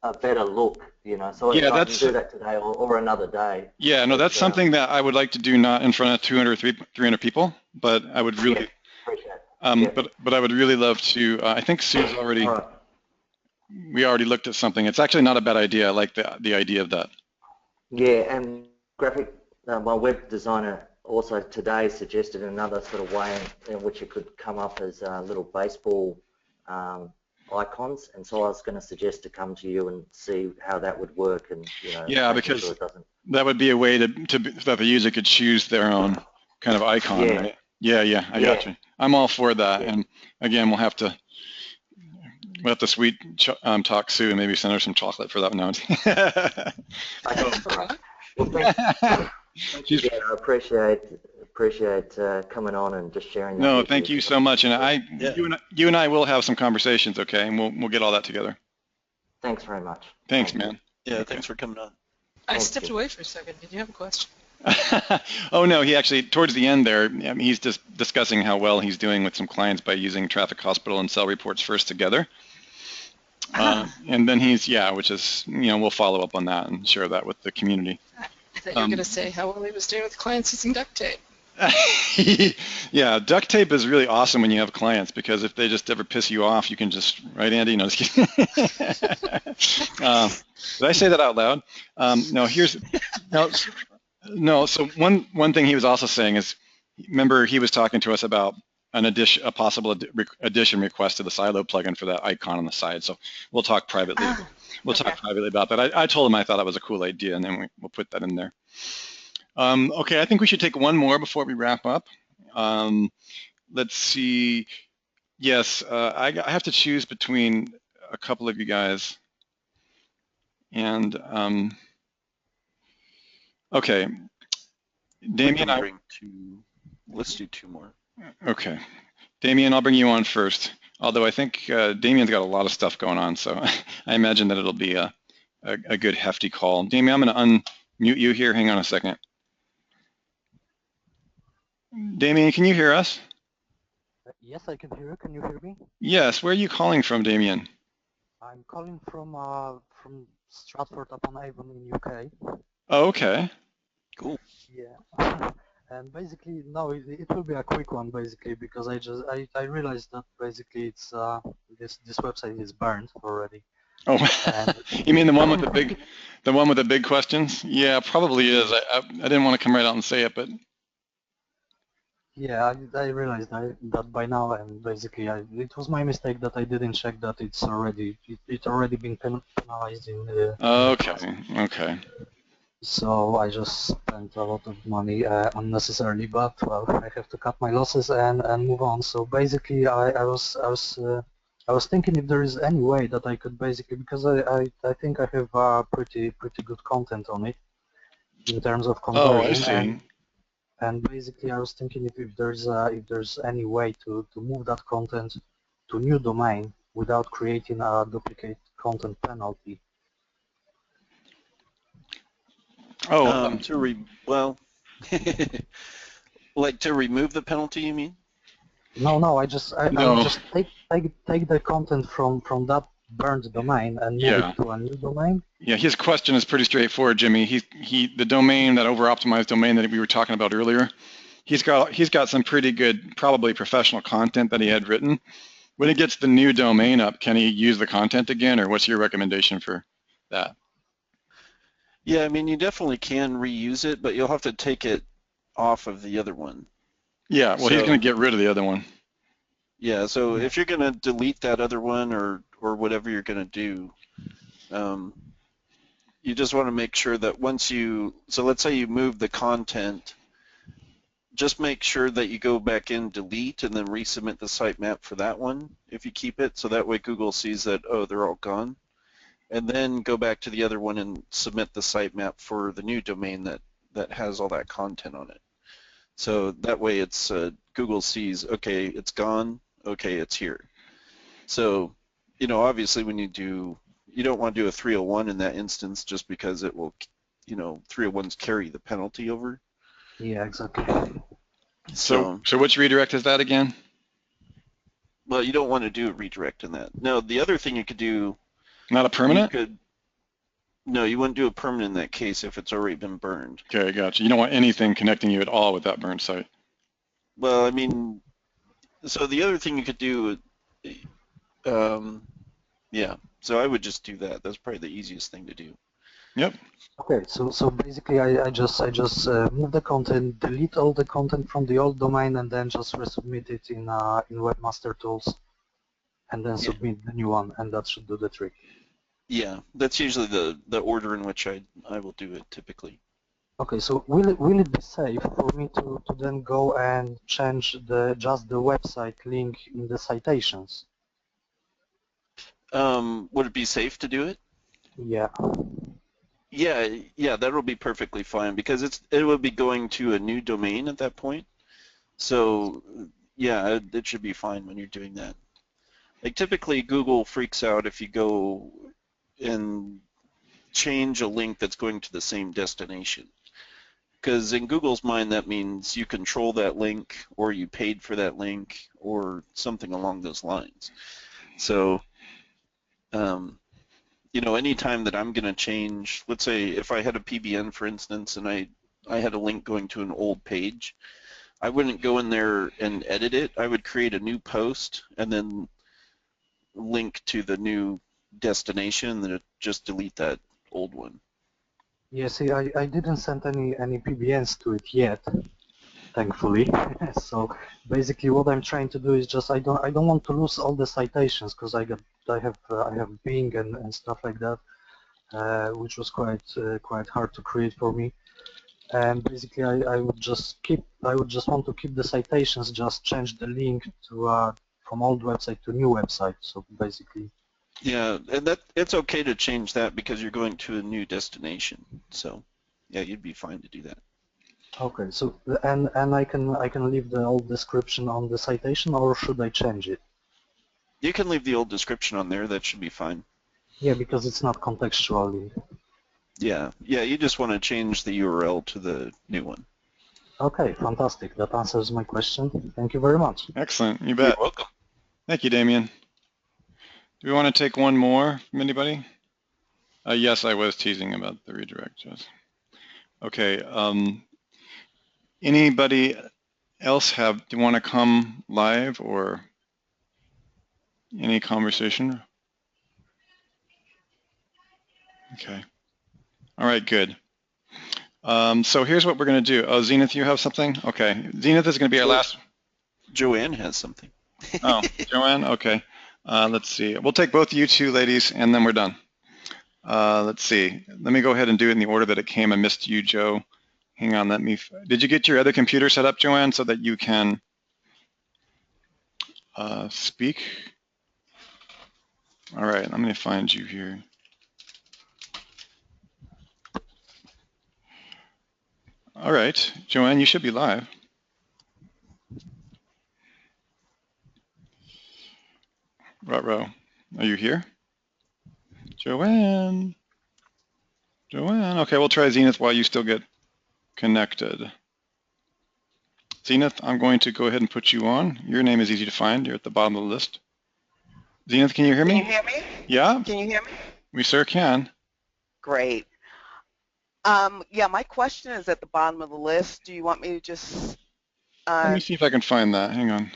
A better look, So I can do that today or another day. Yeah, no, that's something that I would like to do, not in front of 200 or 300 people, but I would really. Yeah. Appreciate it. But I would really love to. I think Sue's already. All right. We already looked at something. It's actually not a bad idea. I like the idea of that. Yeah, and my web designer also today suggested another sort of way in which it could come up as little baseball icons, and so I was going to suggest to come to you and see how that would work, and Yeah, making because sure it doesn't. that would be a way that the user could choose their own kind of icon, Yeah. right? Yeah, I got you. I'm all for that, and again, we'll have to sweet talk Sue and maybe send her some chocolate for that note. Well, thank you again. I appreciate coming on and just sharing that. No, with thank you so much, and you and I will have some conversations, okay? And we'll get all that together. Thanks very much. Thanks, man. Yeah, okay. Thanks for coming on. I stepped away for a second. Did you have a question? Oh no, he actually towards the end there, he's just discussing how well he's doing with some clients by using Traffic Hospital and Cell Reports first together. And then which is, we'll follow up on that and share that with the community. I thought you were going to say how well he was doing with clients using duct tape. Yeah, duct tape is really awesome when you have clients, because if they just ever piss you off, you can just, right, Andy? No, just kidding. Did I say that out loud? No. So one thing he was also saying is, remember he was talking to us about a possible addition request to the Silo plugin for that icon on the side. So we'll talk privately. Talk privately about that. I told him I thought that was a cool idea, and then we'll put that in there. Okay, I think we should take one more before we wrap up. Let's see. Yes, I have to choose between a couple of you guys. And okay, Damien, let's do two more. Okay, Damien, I'll bring you on first. Although I think Damien's got a lot of stuff going on, so I imagine that it'll be a good hefty call. Damien, I'm going to unmute you here. Hang on a second. Damien, can you hear us? Yes, I can hear you. Can you hear me? Yes. Where are you calling from, Damien? I'm calling from Stratford-upon-Avon in UK. Oh, okay. Cool. Yeah. And basically, no, it will be a quick one, basically, because I realized that basically it's this website is burned already. Oh, you mean the one with the big questions? Yeah, probably is. I didn't want to come right out and say it, but. Yeah, I realized that by now, and basically it was my mistake that I didn't check that it's already been penalized in the. Okay. So I just spent a lot of money unnecessarily, but well, I have to cut my losses and move on. So basically, I was thinking if there is any way that I could basically, because I think I have pretty good content on it in terms of conversion. Oh, I see. And basically, I was thinking if there's any way to move that content to new domain without creating a duplicate content penalty. Oh, like to remove the penalty, you mean? No, I just take the content from that burned domain and move it to a new domain. Yeah, his question is pretty straightforward, Jimmy. The domain, that over-optimized domain that we were talking about earlier, he's got some pretty good, probably professional content that he had written. When he gets the new domain up, can he use the content again, or what's your recommendation for that? Yeah, I mean, you definitely can reuse it, but you'll have to take it off of the other one. Yeah, well, he's going to get rid of the other one. Yeah, so if you're going to delete that other one or whatever you're going to do, you just want to make sure that so let's say you move the content, just make sure that you go back in, delete, and then resubmit the sitemap for that one if you keep it, so that way Google sees that, oh, they're all gone. And then go back to the other one and submit the sitemap for the new domain that has all that content on it. So that way it's Google sees, okay, it's gone, okay, it's here. So, obviously when you don't want to do a 301 in that instance just because it will, 301s carry the penalty over. Yeah, exactly. So which redirect is that again? Well, you don't want to do a redirect in that. No, the other thing you could do. Not a permanent? No, you wouldn't do a permanent in that case if it's already been burned. Okay, gotcha. You don't want anything connecting you at all with that burned site. Well, I mean, so the other thing you could do, yeah, so I would just do that. That's probably the easiest thing to do. Yep. Okay, so basically I just move the content, delete all the content from the old domain, and then just resubmit it in Webmaster Tools, and then Yeah. submit the new one, and that should do the trick. Yeah, that's usually the order in which I will do it typically. Okay, so will it be safe for me to then go and change just the website link in the citations? Would it be safe to do it? Yeah. Yeah, that'll be perfectly fine because it will be going to a new domain at that point. So yeah, it should be fine when you're doing that. Like typically Google freaks out if you go and change a link that's going to the same destination. Because in Google's mind that means you control that link or you paid for that link or something along those lines. So you know, anytime that I'm going to change, let's say if I had a PBN, for instance, and I had a link going to an old page, I wouldn't go in there and edit it. I would create a new post and then link to the new destination and then just delete that old one. Yeah, see, I didn't send any PBNs to it yet, thankfully. So basically, what I'm trying to do is just I don't want to lose all the citations because I have Bing and stuff like that, which was quite hard to create for me. And basically, I would just want to keep the citations, just change the link to from old website to new website. So basically. Yeah, and it's okay to change that because you're going to a new destination. So yeah, you'd be fine to do that. Okay, so and I can leave the old description on the citation, or should I change it? You can leave the old description on there. That should be fine. Yeah, because it's not contextually. Yeah, you just want to change the URL to the new one. Okay, fantastic. That answers my question. Thank you very much. Excellent. You You're bet. welcome. Thank you, Damien. Do we want to take one more from anybody? Yes, I was teasing about the redirect. Yes. Okay. Anybody else do you want to come live or any conversation? Okay. All right, good. So here's what we're going to do. Oh, Zenith, you have something? Okay. Zenith is going to be our last. Joanne has something. Oh, Joanne? Okay. Let's see. We'll take both you two ladies, and then we're done. Let's see. Let me go ahead and do it in the order that it came. I missed you, Joe. Hang on. Did you get your other computer set up, Joanne, so that you can speak? All right. I'm going to find you here. All right. Joanne, you should be live. Ruh-roh. Are you here? Joanne. Joanne. Okay, we'll try Zenith while you still get connected. Zenith, I'm going to go ahead and put you on. Your name is easy to find. You're at the bottom of the list. Zenith, can you hear me? Can you hear me? Yeah? Can you hear me? We sure can. Great. Yeah, my question is at the bottom of the list. Do you want me to just, Let me see if I can find that. Hang on.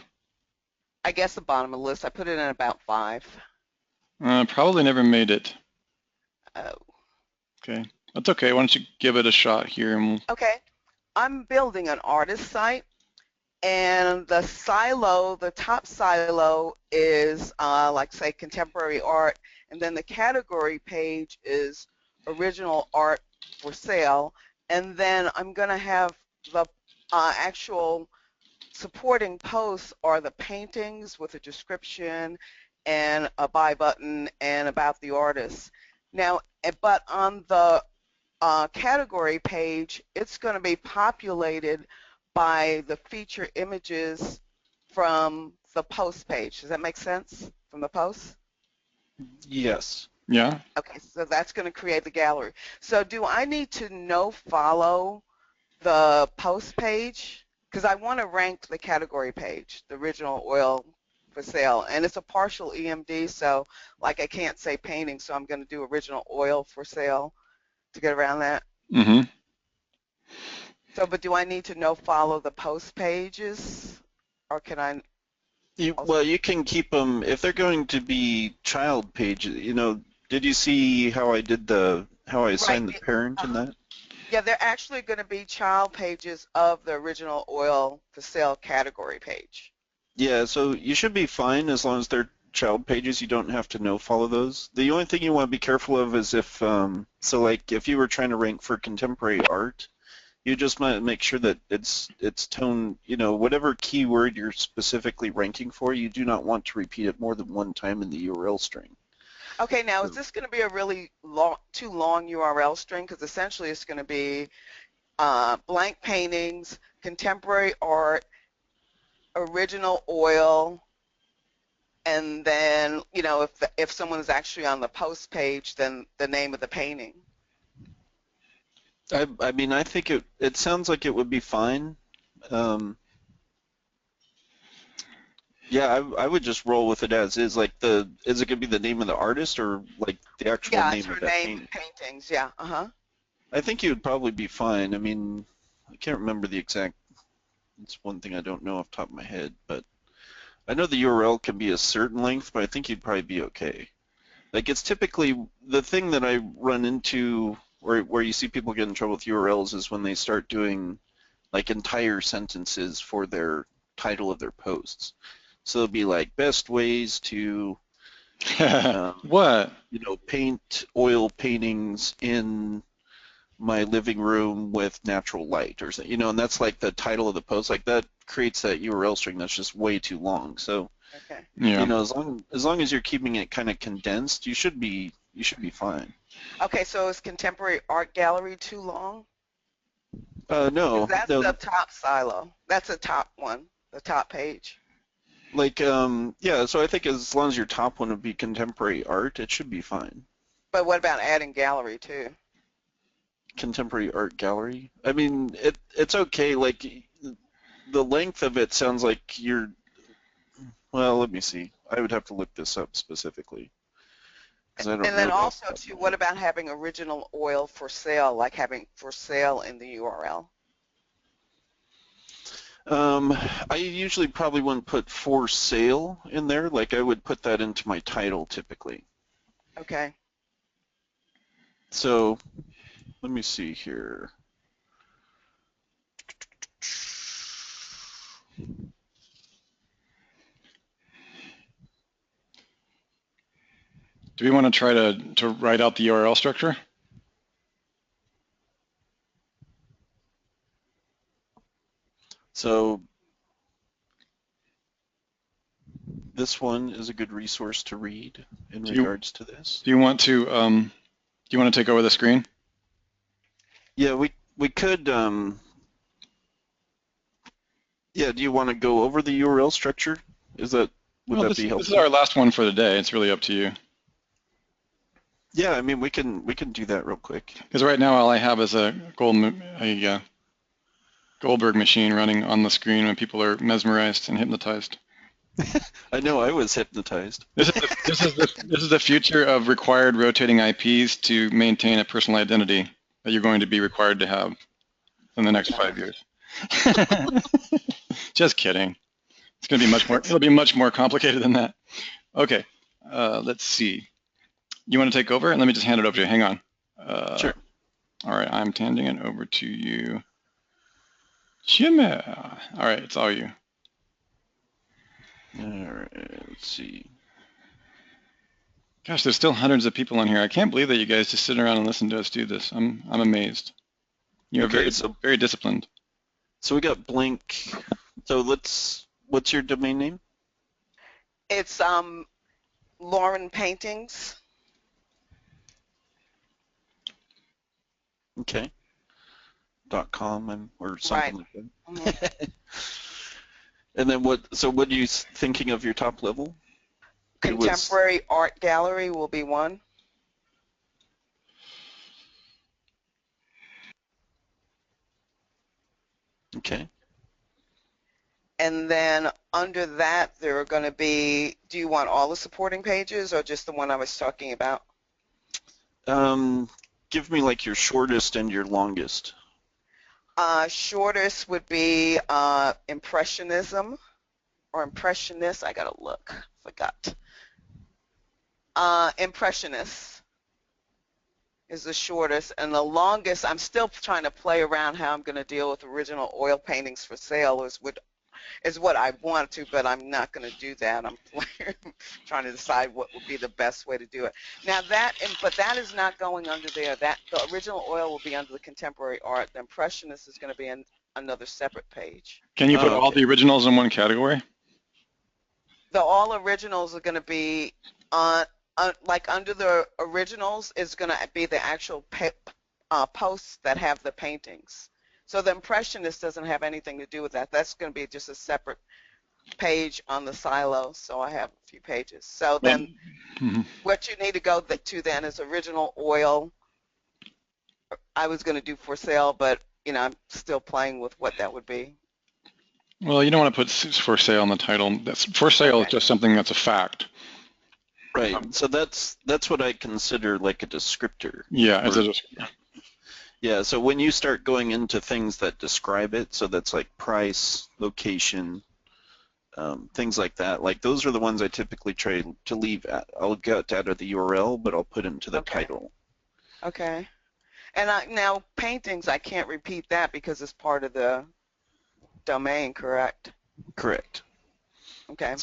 I guess the bottom of the list, I put it in about 5. Probably never made it. Oh. Okay. That's okay. Why don't you give it a shot here? And Okay. I'm building an artist site, and the top silo is like say contemporary art, and then the category page is original art for sale, and then I'm going to have the actual supporting posts are the paintings with a description and a buy button and about the artist. Now, but on the category page, it's going to be populated by the feature images from the post page. Does that make sense? From the post? Yes. yeah. Okay, so that's going to create the gallery. So do I need to follow the post page? Because I want to rank the category page, the original oil for sale, and it's a partial EMD, so like I can't say painting, so I'm going to do original oil for sale to get around that. Mm-hmm. So, but do I need to follow the post pages, or can I? Well, you can keep them if they're going to be child pages. You know, did you see how I did the how I assign Right. the parent in that? Yeah, they're actually going to be child pages of the original oil for sale category page. Yeah, so you should be fine as long as they're child pages. You don't have to no-follow those. The only thing you want to be careful of is if, so like if you were trying to rank for contemporary art, you just might make sure that it's tone, whatever keyword you're specifically ranking for, you do not want to repeat it more than one time in the URL string. Okay, now is So, this going to be a really too long URL string? Because essentially it's going to be blank paintings, contemporary art, original oil, and then, if someone is actually on the post page, then the name of the painting. I mean, I think it sounds like it would be fine. Yeah, I would just roll with it as is. Like is it gonna be the name of the artist or like the actual Yeah, it's name her of that name painting? paintings. Yeah, I think you would probably be fine. I mean, I can't remember the exact. It's one thing I don't know off the top of my head, but I know the URL can be a certain length, but I think you'd probably be okay. Like it's typically the thing that I run into where you see people get in trouble with URLs is when they start doing like entire sentences for their title of their posts. So it'll be like best ways to What? paint oil paintings in my living room with natural light or something, and that's like the title of the post. Like that creates that URL string that's just way too long. So, okay. Yeah. as long as you're keeping it kind of condensed, you should be fine. Okay, so is contemporary art gallery too long? Because No, that's the top silo. That's the top one, the top page. like yeah. So I think as long as your top one would be contemporary art, it should be fine. But what about adding gallery too? Contemporary art gallery. I mean, it's okay. Like the length of it sounds like you're. Well, let me see. I would have to look this up specifically because I don't And then know it off also the top of too, my what head. about having original oil for sale, like having for sale in the URL? I usually probably wouldn't put for sale in there. Like I would put that into my title typically. Okay. So let me see here. Do we want to try to write out the URL structure? So this one is a good resource to read in Do you regards to this. do you want to take over the screen? Yeah, we could. Yeah, do you want to go over the URL structure? Would Well, that this be is helpful? our last one for the day. It's really up to you. Yeah, I mean we can do that real quick. Because right now all I have is a Goldberg machine running on the screen when people are mesmerized and hypnotized. I know I was hypnotized. This is the future of required rotating IPs to maintain a personal identity that you're going to be required to have in the next 5 years. Just kidding. It's going to be much more. It'll be much more complicated than that. Okay. Let's see. You want to take over? And let me just hand it over to you. Hang on. Sure. All right. I'm handing it over to you. Jimmy. All right. It's all you. All right. Let's see. Gosh, there's still hundreds of people on here. I can't believe that you guys just sit around and listen to us do this. I'm amazed. You're Okay, very disciplined. So we got blank. So what's your domain name? It's Lauren Paintings. Okay. .com or something like that. Mm-hmm. And then what are you thinking of your top level? Contemporary art gallery will be one. Okay. And then under that, there are going to be, do you want all the supporting pages or just the one I was talking about? Give me like your shortest and your longest. Shortest would be Impressionism or Impressionist. I got to look. Forgot. Impressionist is the shortest, and the longest, I'm still trying to play around how I'm going to deal with original oil paintings for sale is what I want to, but I'm not going to do that. I'm trying to decide what would be the best way to do it. Now but that is not going under there. That the original oil will be under the contemporary art. The impressionist is going to be in another separate page. Can you put all okay. the originals in one category? The all originals are going to be on like under the originals is going to be the actual posts that have the paintings. So the impressionist doesn't have anything to do with that. That's going to be just a separate page on the silo. So I have a few pages. So then what you need to go to then is original oil. I was going to do for sale, but you know, I'm still playing with what that would be. Well, you don't want to put for sale in the title. That's for sale is just something that's a fact. Right. So that's what I consider like a descriptor. Yeah. Yeah. So when you start going into things that describe it, so that's like price, location, things like that. Like those are the ones I typically try to leave at. I'll get out of the URL, but I'll put into the title. Okay. And now paintings, I can't repeat that because it's part of the domain, correct? Correct. Okay.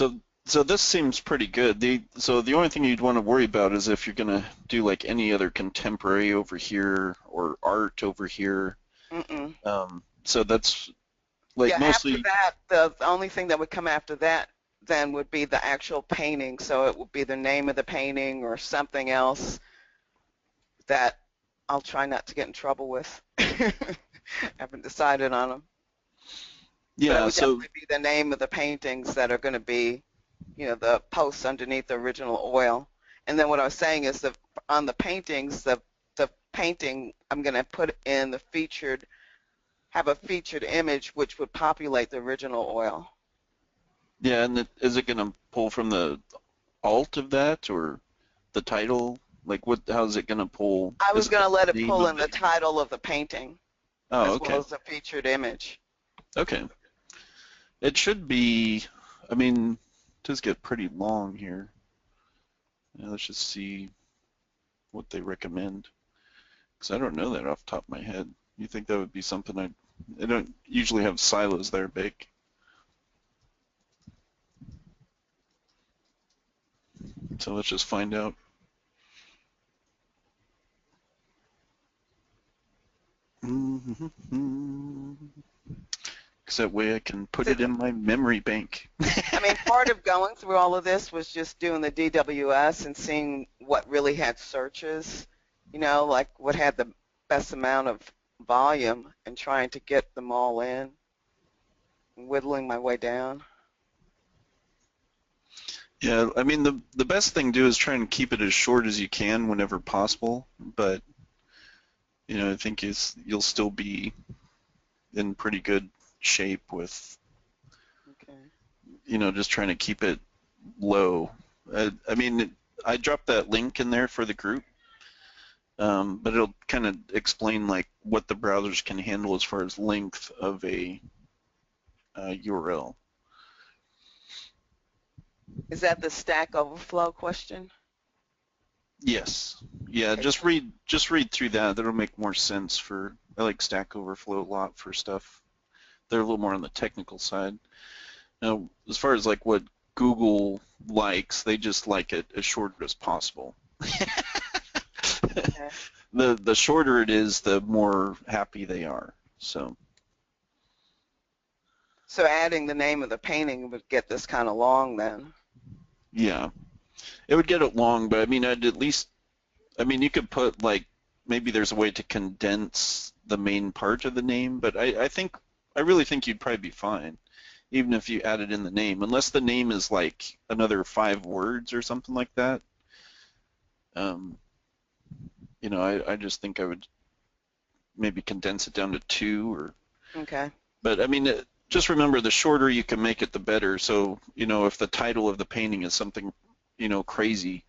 So this seems pretty good. So the only thing you'd want to worry about is if you're going to do like any other contemporary over here or art over here. So that's like mostly. After that, the only thing that would come after that then would be the actual painting. So it would be the name of the painting or something else that I'll try not to get in trouble with. I haven't decided on them. Yeah, but it would definitely be the name of the paintings that are going to be, you know, the posts underneath the original oil. And then what I was saying is that on the paintings, the painting, I'm going to put in the featured, have a featured image which would populate the original oil. Yeah, and is it going to pull from the alt of that or the title? Like how is it going to pull? I was going to let it pull in the title of the painting as well as the featured image. Okay. It should be, I mean, it does get pretty long here. Yeah, let's just see what they recommend. Because I don't know that off the top of my head. You think that would be something I don't usually have silos there big. So let's just find out. Because that way I can put it in my memory bank. I mean, part of going through all of this was just doing the DWS and seeing what really had searches, you know, like what had the best amount of volume and trying to get them all in, whittling my way down. Yeah, I mean, the best thing to do is try and keep it as short as you can whenever possible, but, you know, I think you'll still be in pretty good shape with, you know, just trying to keep it low. I mean, I dropped that link in there for the group, but it'll kind of explain like what the browsers can handle as far as length of a URL. Is that the Stack Overflow question? Yes. Yeah, Okay. just read through that. That'll make more sense for, I like Stack Overflow a lot for stuff. They're a little more on the technical side. Now, as far as like what Google likes, they just like it as short as possible. Okay. The shorter it is, the more happy they are. So adding the name of the painting would get this kind of long then. yeah, it would get it long, but I mean, I'd at least, I mean, you could put like, maybe there's a way to condense the main part of the name, but I really think you'd probably be fine, even if you added in the name, unless the name is like another 5 words or something like that. You know, I just think I would maybe condense it down to 2 or. Okay. But I mean, just remember, the shorter you can make it, the better. So, you know, if the title of the painting is something, you know, crazy,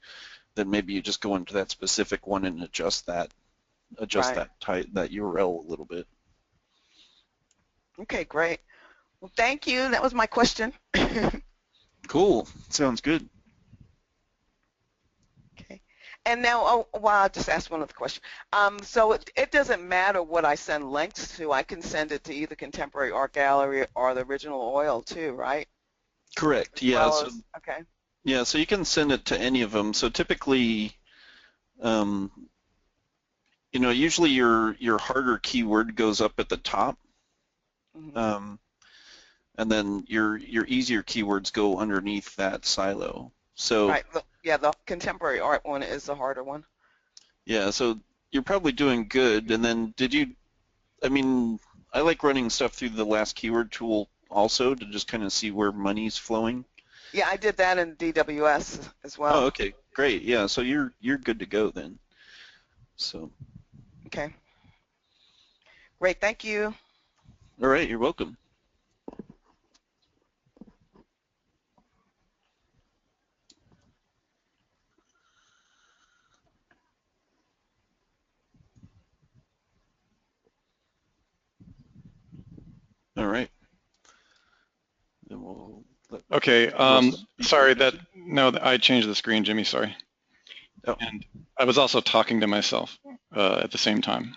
then maybe you just go into that specific one and adjust that URL a little bit. Okay, great. Well, thank you. That was my question. Cool. Sounds good. Okay. And now, well, I'll just ask one other question. So it doesn't matter what I send links to. I can send it to either Contemporary Art Gallery or the Original Oil too, right? Correct. As Yeah. well So as, okay. yeah. So you can send it to any of them. So typically, usually your harder keyword goes up at the top, Mm-hmm. and then your easier keywords go underneath that silo. So Right. Yeah, the contemporary art one is the harder one. yeah. So you're probably doing good. And then I like running stuff through the last keyword tool also to just kind of see where money's flowing. Yeah, I did that in DWS as Oh, well. okay, great. Yeah, so you're good to go then. So, Okay. Great. Thank you. all right, you're welcome. All right. Then we'll Okay, sorry I changed the screen, Jimmy, sorry. Oh. And I was also talking to myself at the same time,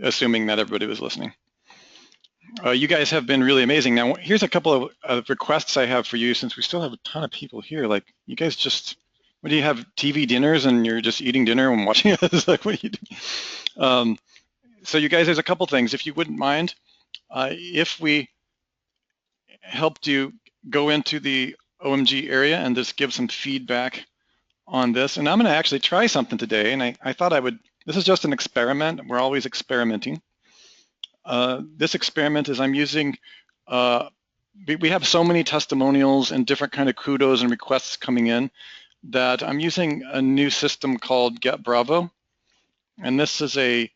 assuming that everybody was listening. You guys have been really amazing. Now, here's a couple of requests I have for you, since we still have a ton of people here. Like, you guys just, what do you have, TV dinners and you're just eating dinner and watching us? Like, what do you do? So you guys, there's a couple things. If you wouldn't mind, if we helped you go into the OMG area and just give some feedback on this. And I'm going to actually try something today. And I thought I would, this is just an experiment. We're always experimenting. This experiment is I'm using, we have so many testimonials and different kind of kudos and requests coming in that I'm using a new system called Get Bravo. And this is a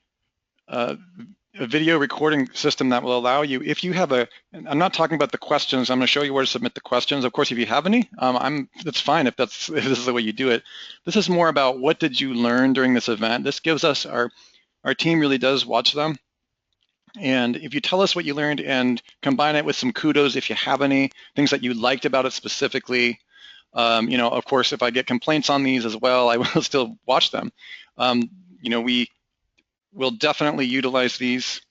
video recording system that will allow you, if you have I'm not talking about the questions, I'm going to show you where to submit the questions. Of course, if you have any, that's fine if this is the way you do it. This is more about what did you learn during this event. This gives us, our team really does watch them. And if you tell us what you learned and combine it with some kudos, if you have any things that you liked about it specifically, of course, if I get complaints on these as well, I will still watch them. We will definitely utilize these.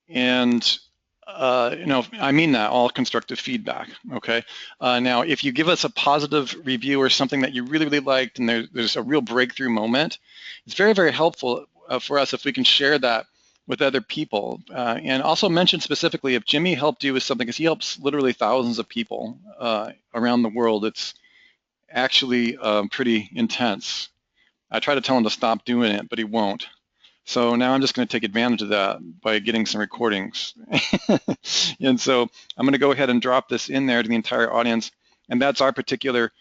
And, I mean that, all constructive feedback, okay? Now, if you give us a positive review or something that you really, really liked and there's a real breakthrough moment, it's very, very helpful for us if we can share that with other people. And also mention specifically if Jimmy helped you with something, because he helps literally thousands of people around the world. It's actually pretty intense. I try to tell him to stop doing it, but he won't. So now I'm just going to take advantage of that by getting some recordings. And so I'm going to go ahead and drop this in there to the entire audience. And that's our particular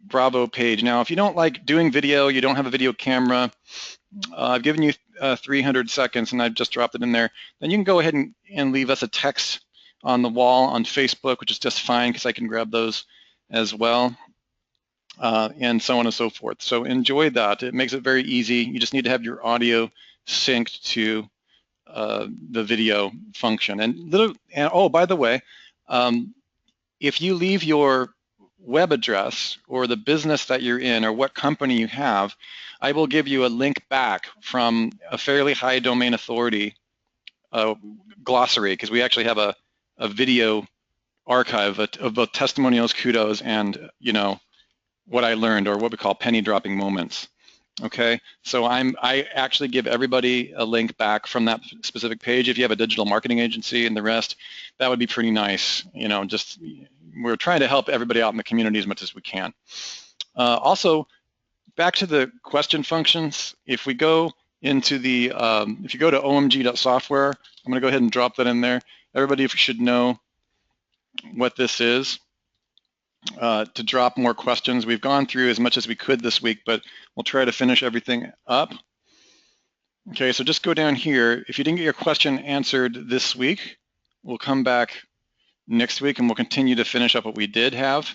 Bravo page. Now, if you don't like doing video, you don't have a video camera, I've given you 300 seconds and I've just dropped it in there. Then you can go ahead and leave us a text on the wall on Facebook, which is just fine because I can grab those as well. And so on and so forth. So enjoy that. It makes it very easy. You just need to have your audio synced to the video function. And oh, by the way, if you leave your web address or the business that you're in or what company you have, I will give you a link back from a fairly high domain authority glossary, because we actually have a video archive of both testimonials, kudos, and what I learned, or what we call penny dropping moments. Okay, so I actually give everybody a link back from that specific page. If you have a digital marketing agency and the rest, that would be pretty nice. Just we're trying to help everybody out in the community as much as we can. Also, back to the question functions. If we go into the, if you go to omg.software, I'm going to go ahead and drop that in there. Everybody should know what this is. To drop more questions. We've gone through as much as we could this week, but we'll try to finish everything up. Okay, so just go down here. If you didn't get your question answered this week, we'll come back next week and we'll continue to finish up what we did have.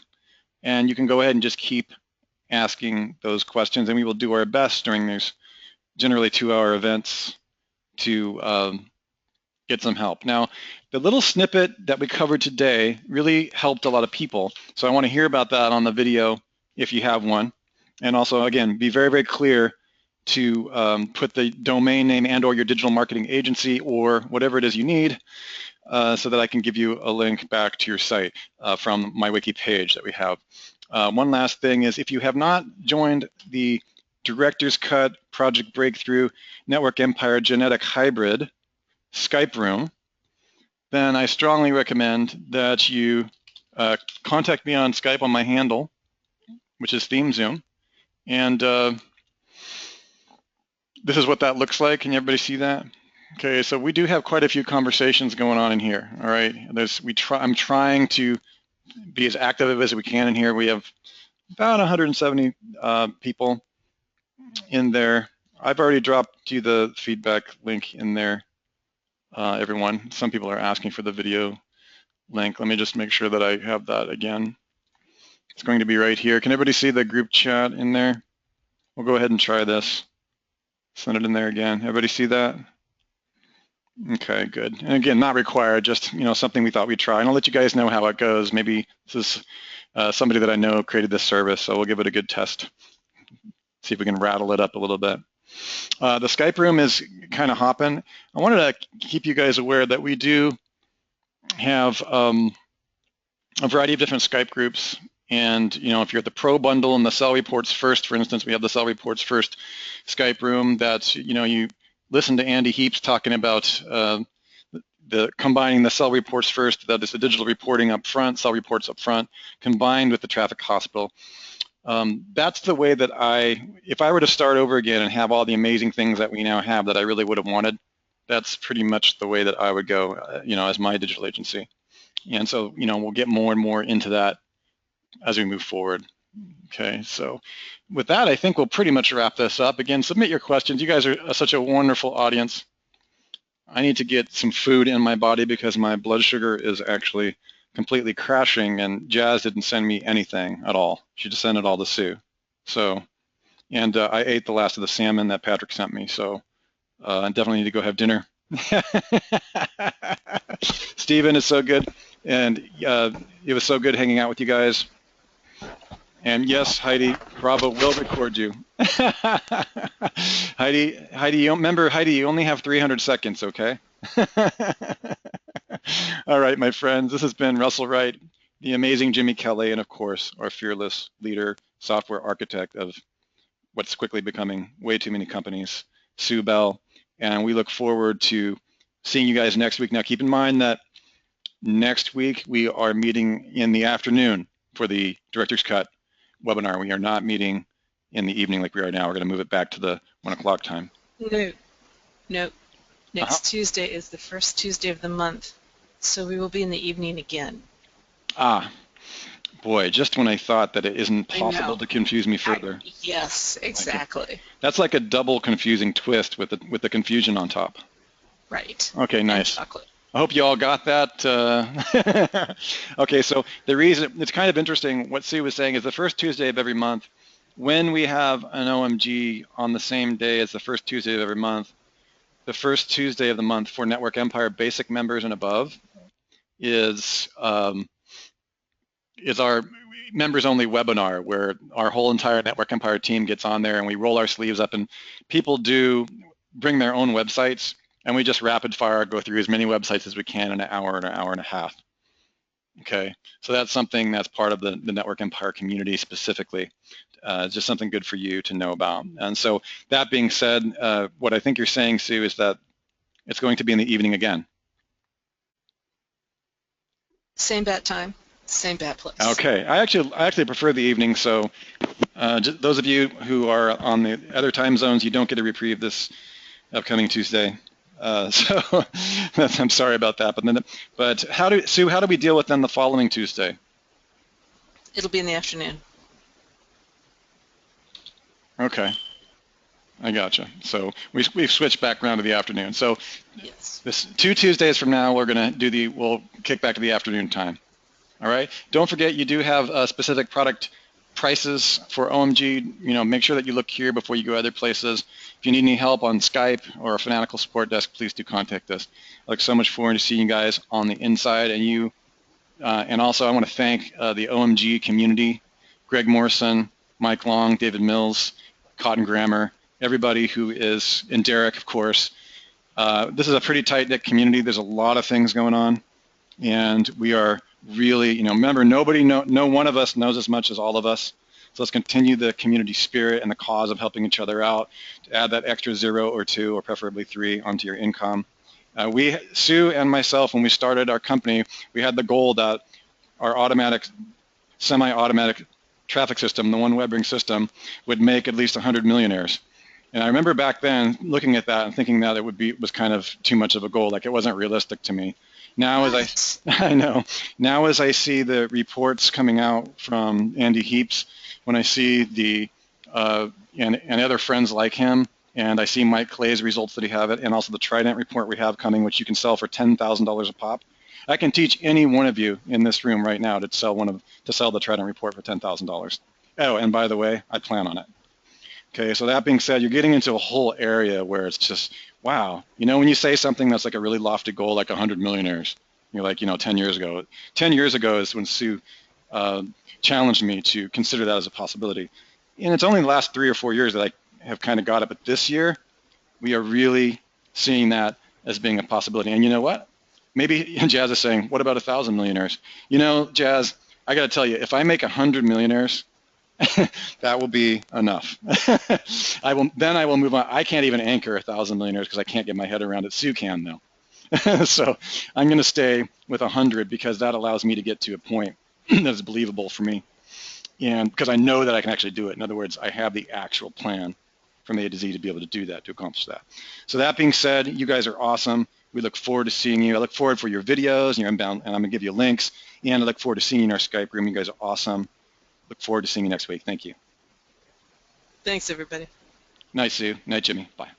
And you can go ahead and just keep asking those questions, and we will do our best during these generally 2-hour events to get some help. Now, the little snippet that we covered today really helped a lot of people. So I want to hear about that on the video if you have one. And also, again, be very, very clear to put the domain name and or your digital marketing agency or whatever it is you need so that I can give you a link back to your site from my wiki page that we have. One last thing is if you have not joined the Director's Cut Project Breakthrough Network Empire Genetic Hybrid Skype room, then I strongly recommend that you contact me on Skype on my handle, which is ThemeZoom. And this is what that looks like. Can everybody see that? Okay, so we do have quite a few conversations going on in here. All right, I'm trying to be as active as we can in here. We have about 170 people in there. I've already dropped you the feedback link in there, everyone. Some people are asking for the video link. Let me just make sure that I have that again. It's going to be right here. Can everybody see the group chat in there? We'll go ahead and try this. Send it in there again. Everybody see that? Okay, good. And again, not required, just something we thought we'd try. And I'll let you guys know how it goes. Maybe this is somebody that I know created this service, so we'll give it a good test. See if we can rattle it up a little bit. The Skype room is kind of hopping. I wanted to keep you guys aware that we do have a variety of different Skype groups. And if you're at the Pro Bundle and the Sell Reports First, for instance, we have the Sell Reports First Skype room that you listen to Andy Heaps talking about the combining the Sell Reports First, that is the digital reporting up front, Sell Reports up front, combined with the Traffic Hospital. That's the way that if I were to start over again and have all the amazing things that we now have that I really would have wanted, that's pretty much the way that I would go, as my digital agency. And so, we'll get more and more into that as we move forward. Okay, so with that, I think we'll pretty much wrap this up. Again, submit your questions. You guys are such a wonderful audience. I need to get some food in my body because my blood sugar is actually completely crashing, and Jazz didn't send me anything at all. She just sent it all to Sue. So, and I ate the last of the salmon that Patrick sent me, so I definitely need to go have dinner. Steven is so good, and it was so good hanging out with you guys. And yes, Heidi, Bravo will record you. Heidi, remember, Heidi, you only have 300 seconds, okay? All right, my friends, this has been Russell Wright, the amazing Jimmy Kelley, and of course, our fearless leader, software architect of what's quickly becoming way too many companies, Sue Bell. And we look forward to seeing you guys next week. Now, keep in mind that next week we are meeting in the afternoon for the Director's Cut webinar. We are not meeting in the evening like we are now. We're going to move it back to the 1 o'clock time. No. Next Tuesday is the first Tuesday of the month, so we will be in the evening again. Ah, boy, just when I thought that it isn't possible to confuse me further. Yes, exactly. Okay. That's like a double confusing twist with the confusion on top. Right. Okay, nice. And chocolate. I hope you all got that. Okay, so the reason, it's kind of interesting, what Sue was saying is the first Tuesday of every month, when we have an OMG on the same day as the first Tuesday of every month, the first Tuesday of the month for Network Empire Basic members and above is our members only webinar, where our whole entire Network Empire team gets on there and we roll our sleeves up, and people do bring their own websites, and we just rapid fire go through as many websites as we can in an hour and a half. Okay, so that's something that's part of the Network Empire community specifically. It's just something good for you to know about. And so that being said, what I think you're saying, Sue, is that it's going to be in the evening again. Same bat time, same bat place. Okay, I actually prefer the evening. So those of you who are on the other time zones, you don't get a reprieve this upcoming Tuesday. So I'm sorry about that. But Sue, how do we deal with then the following Tuesday? It'll be in the afternoon. Okay, I gotcha. So we've switched back around to the afternoon. So yes. This 2 Tuesdays from now, we'll kick back to the afternoon time. All right. Don't forget, you do have specific product prices for OMG. Make sure that you look here before you go other places. If you need any help on Skype or a Fanatical support desk, please do contact us. I look so much forward to seeing you guys on the inside, and also I want to thank the OMG community, Greg Morrison, Mike Long, David Mills, Cotton Grammar, everybody who is, and Derek, of course. This is a pretty tight-knit community. There's a lot of things going on, and we are really, remember, no one of us knows as much as all of us. So let's continue the community spirit and the cause of helping each other out to add that extra 0 or 2 or preferably 3 onto your income. Sue and myself, when we started our company, we had the goal that our automatic, semi-automatic traffic system, the one WebRing system, would make at least 100 millionaires. And I remember back then looking at that and thinking that it was kind of too much of a goal, like it wasn't realistic to me. Now as I know, now as I see the reports coming out from Andy Heaps, when I see the and other friends like him, and I see Mike Clay's results that he have it, and also the Trident report we have coming, which you can sell for $10,000 a pop. I can teach any one of you in this room right now to sell the Trident report for $10,000. Oh, and by the way, I plan on it. Okay, so that being said, you're getting into a whole area where it's just, wow. When you say something that's like a really lofty goal, like 100 millionaires, you're like, 10 years ago. 10 years ago is when Sue challenged me to consider that as a possibility. And it's only the last 3 or 4 years that I have kind of got it. But this year, we are really seeing that as being a possibility. And you know what? Maybe Jazz is saying, what about 1,000 millionaires? Jazz, I got to tell you, if I make 100 millionaires, that will be enough. I will move on. I can't even anchor 1,000 millionaires because I can't get my head around it. Sue can though. So I'm going to stay with 100 because that allows me to get to a point that is believable for me. And because I know that I can actually do it. In other words, I have the actual plan from A to Z to be able to do that, to accomplish that. So that being said, you guys are awesome. We look forward to seeing you. I look forward for your videos and your inbound, and I'm going to give you links. And I look forward to seeing you in our Skype room. You guys are awesome. Look forward to seeing you next week. Thank you. Thanks, everybody. Night, Sue. Night, Jimmy. Bye.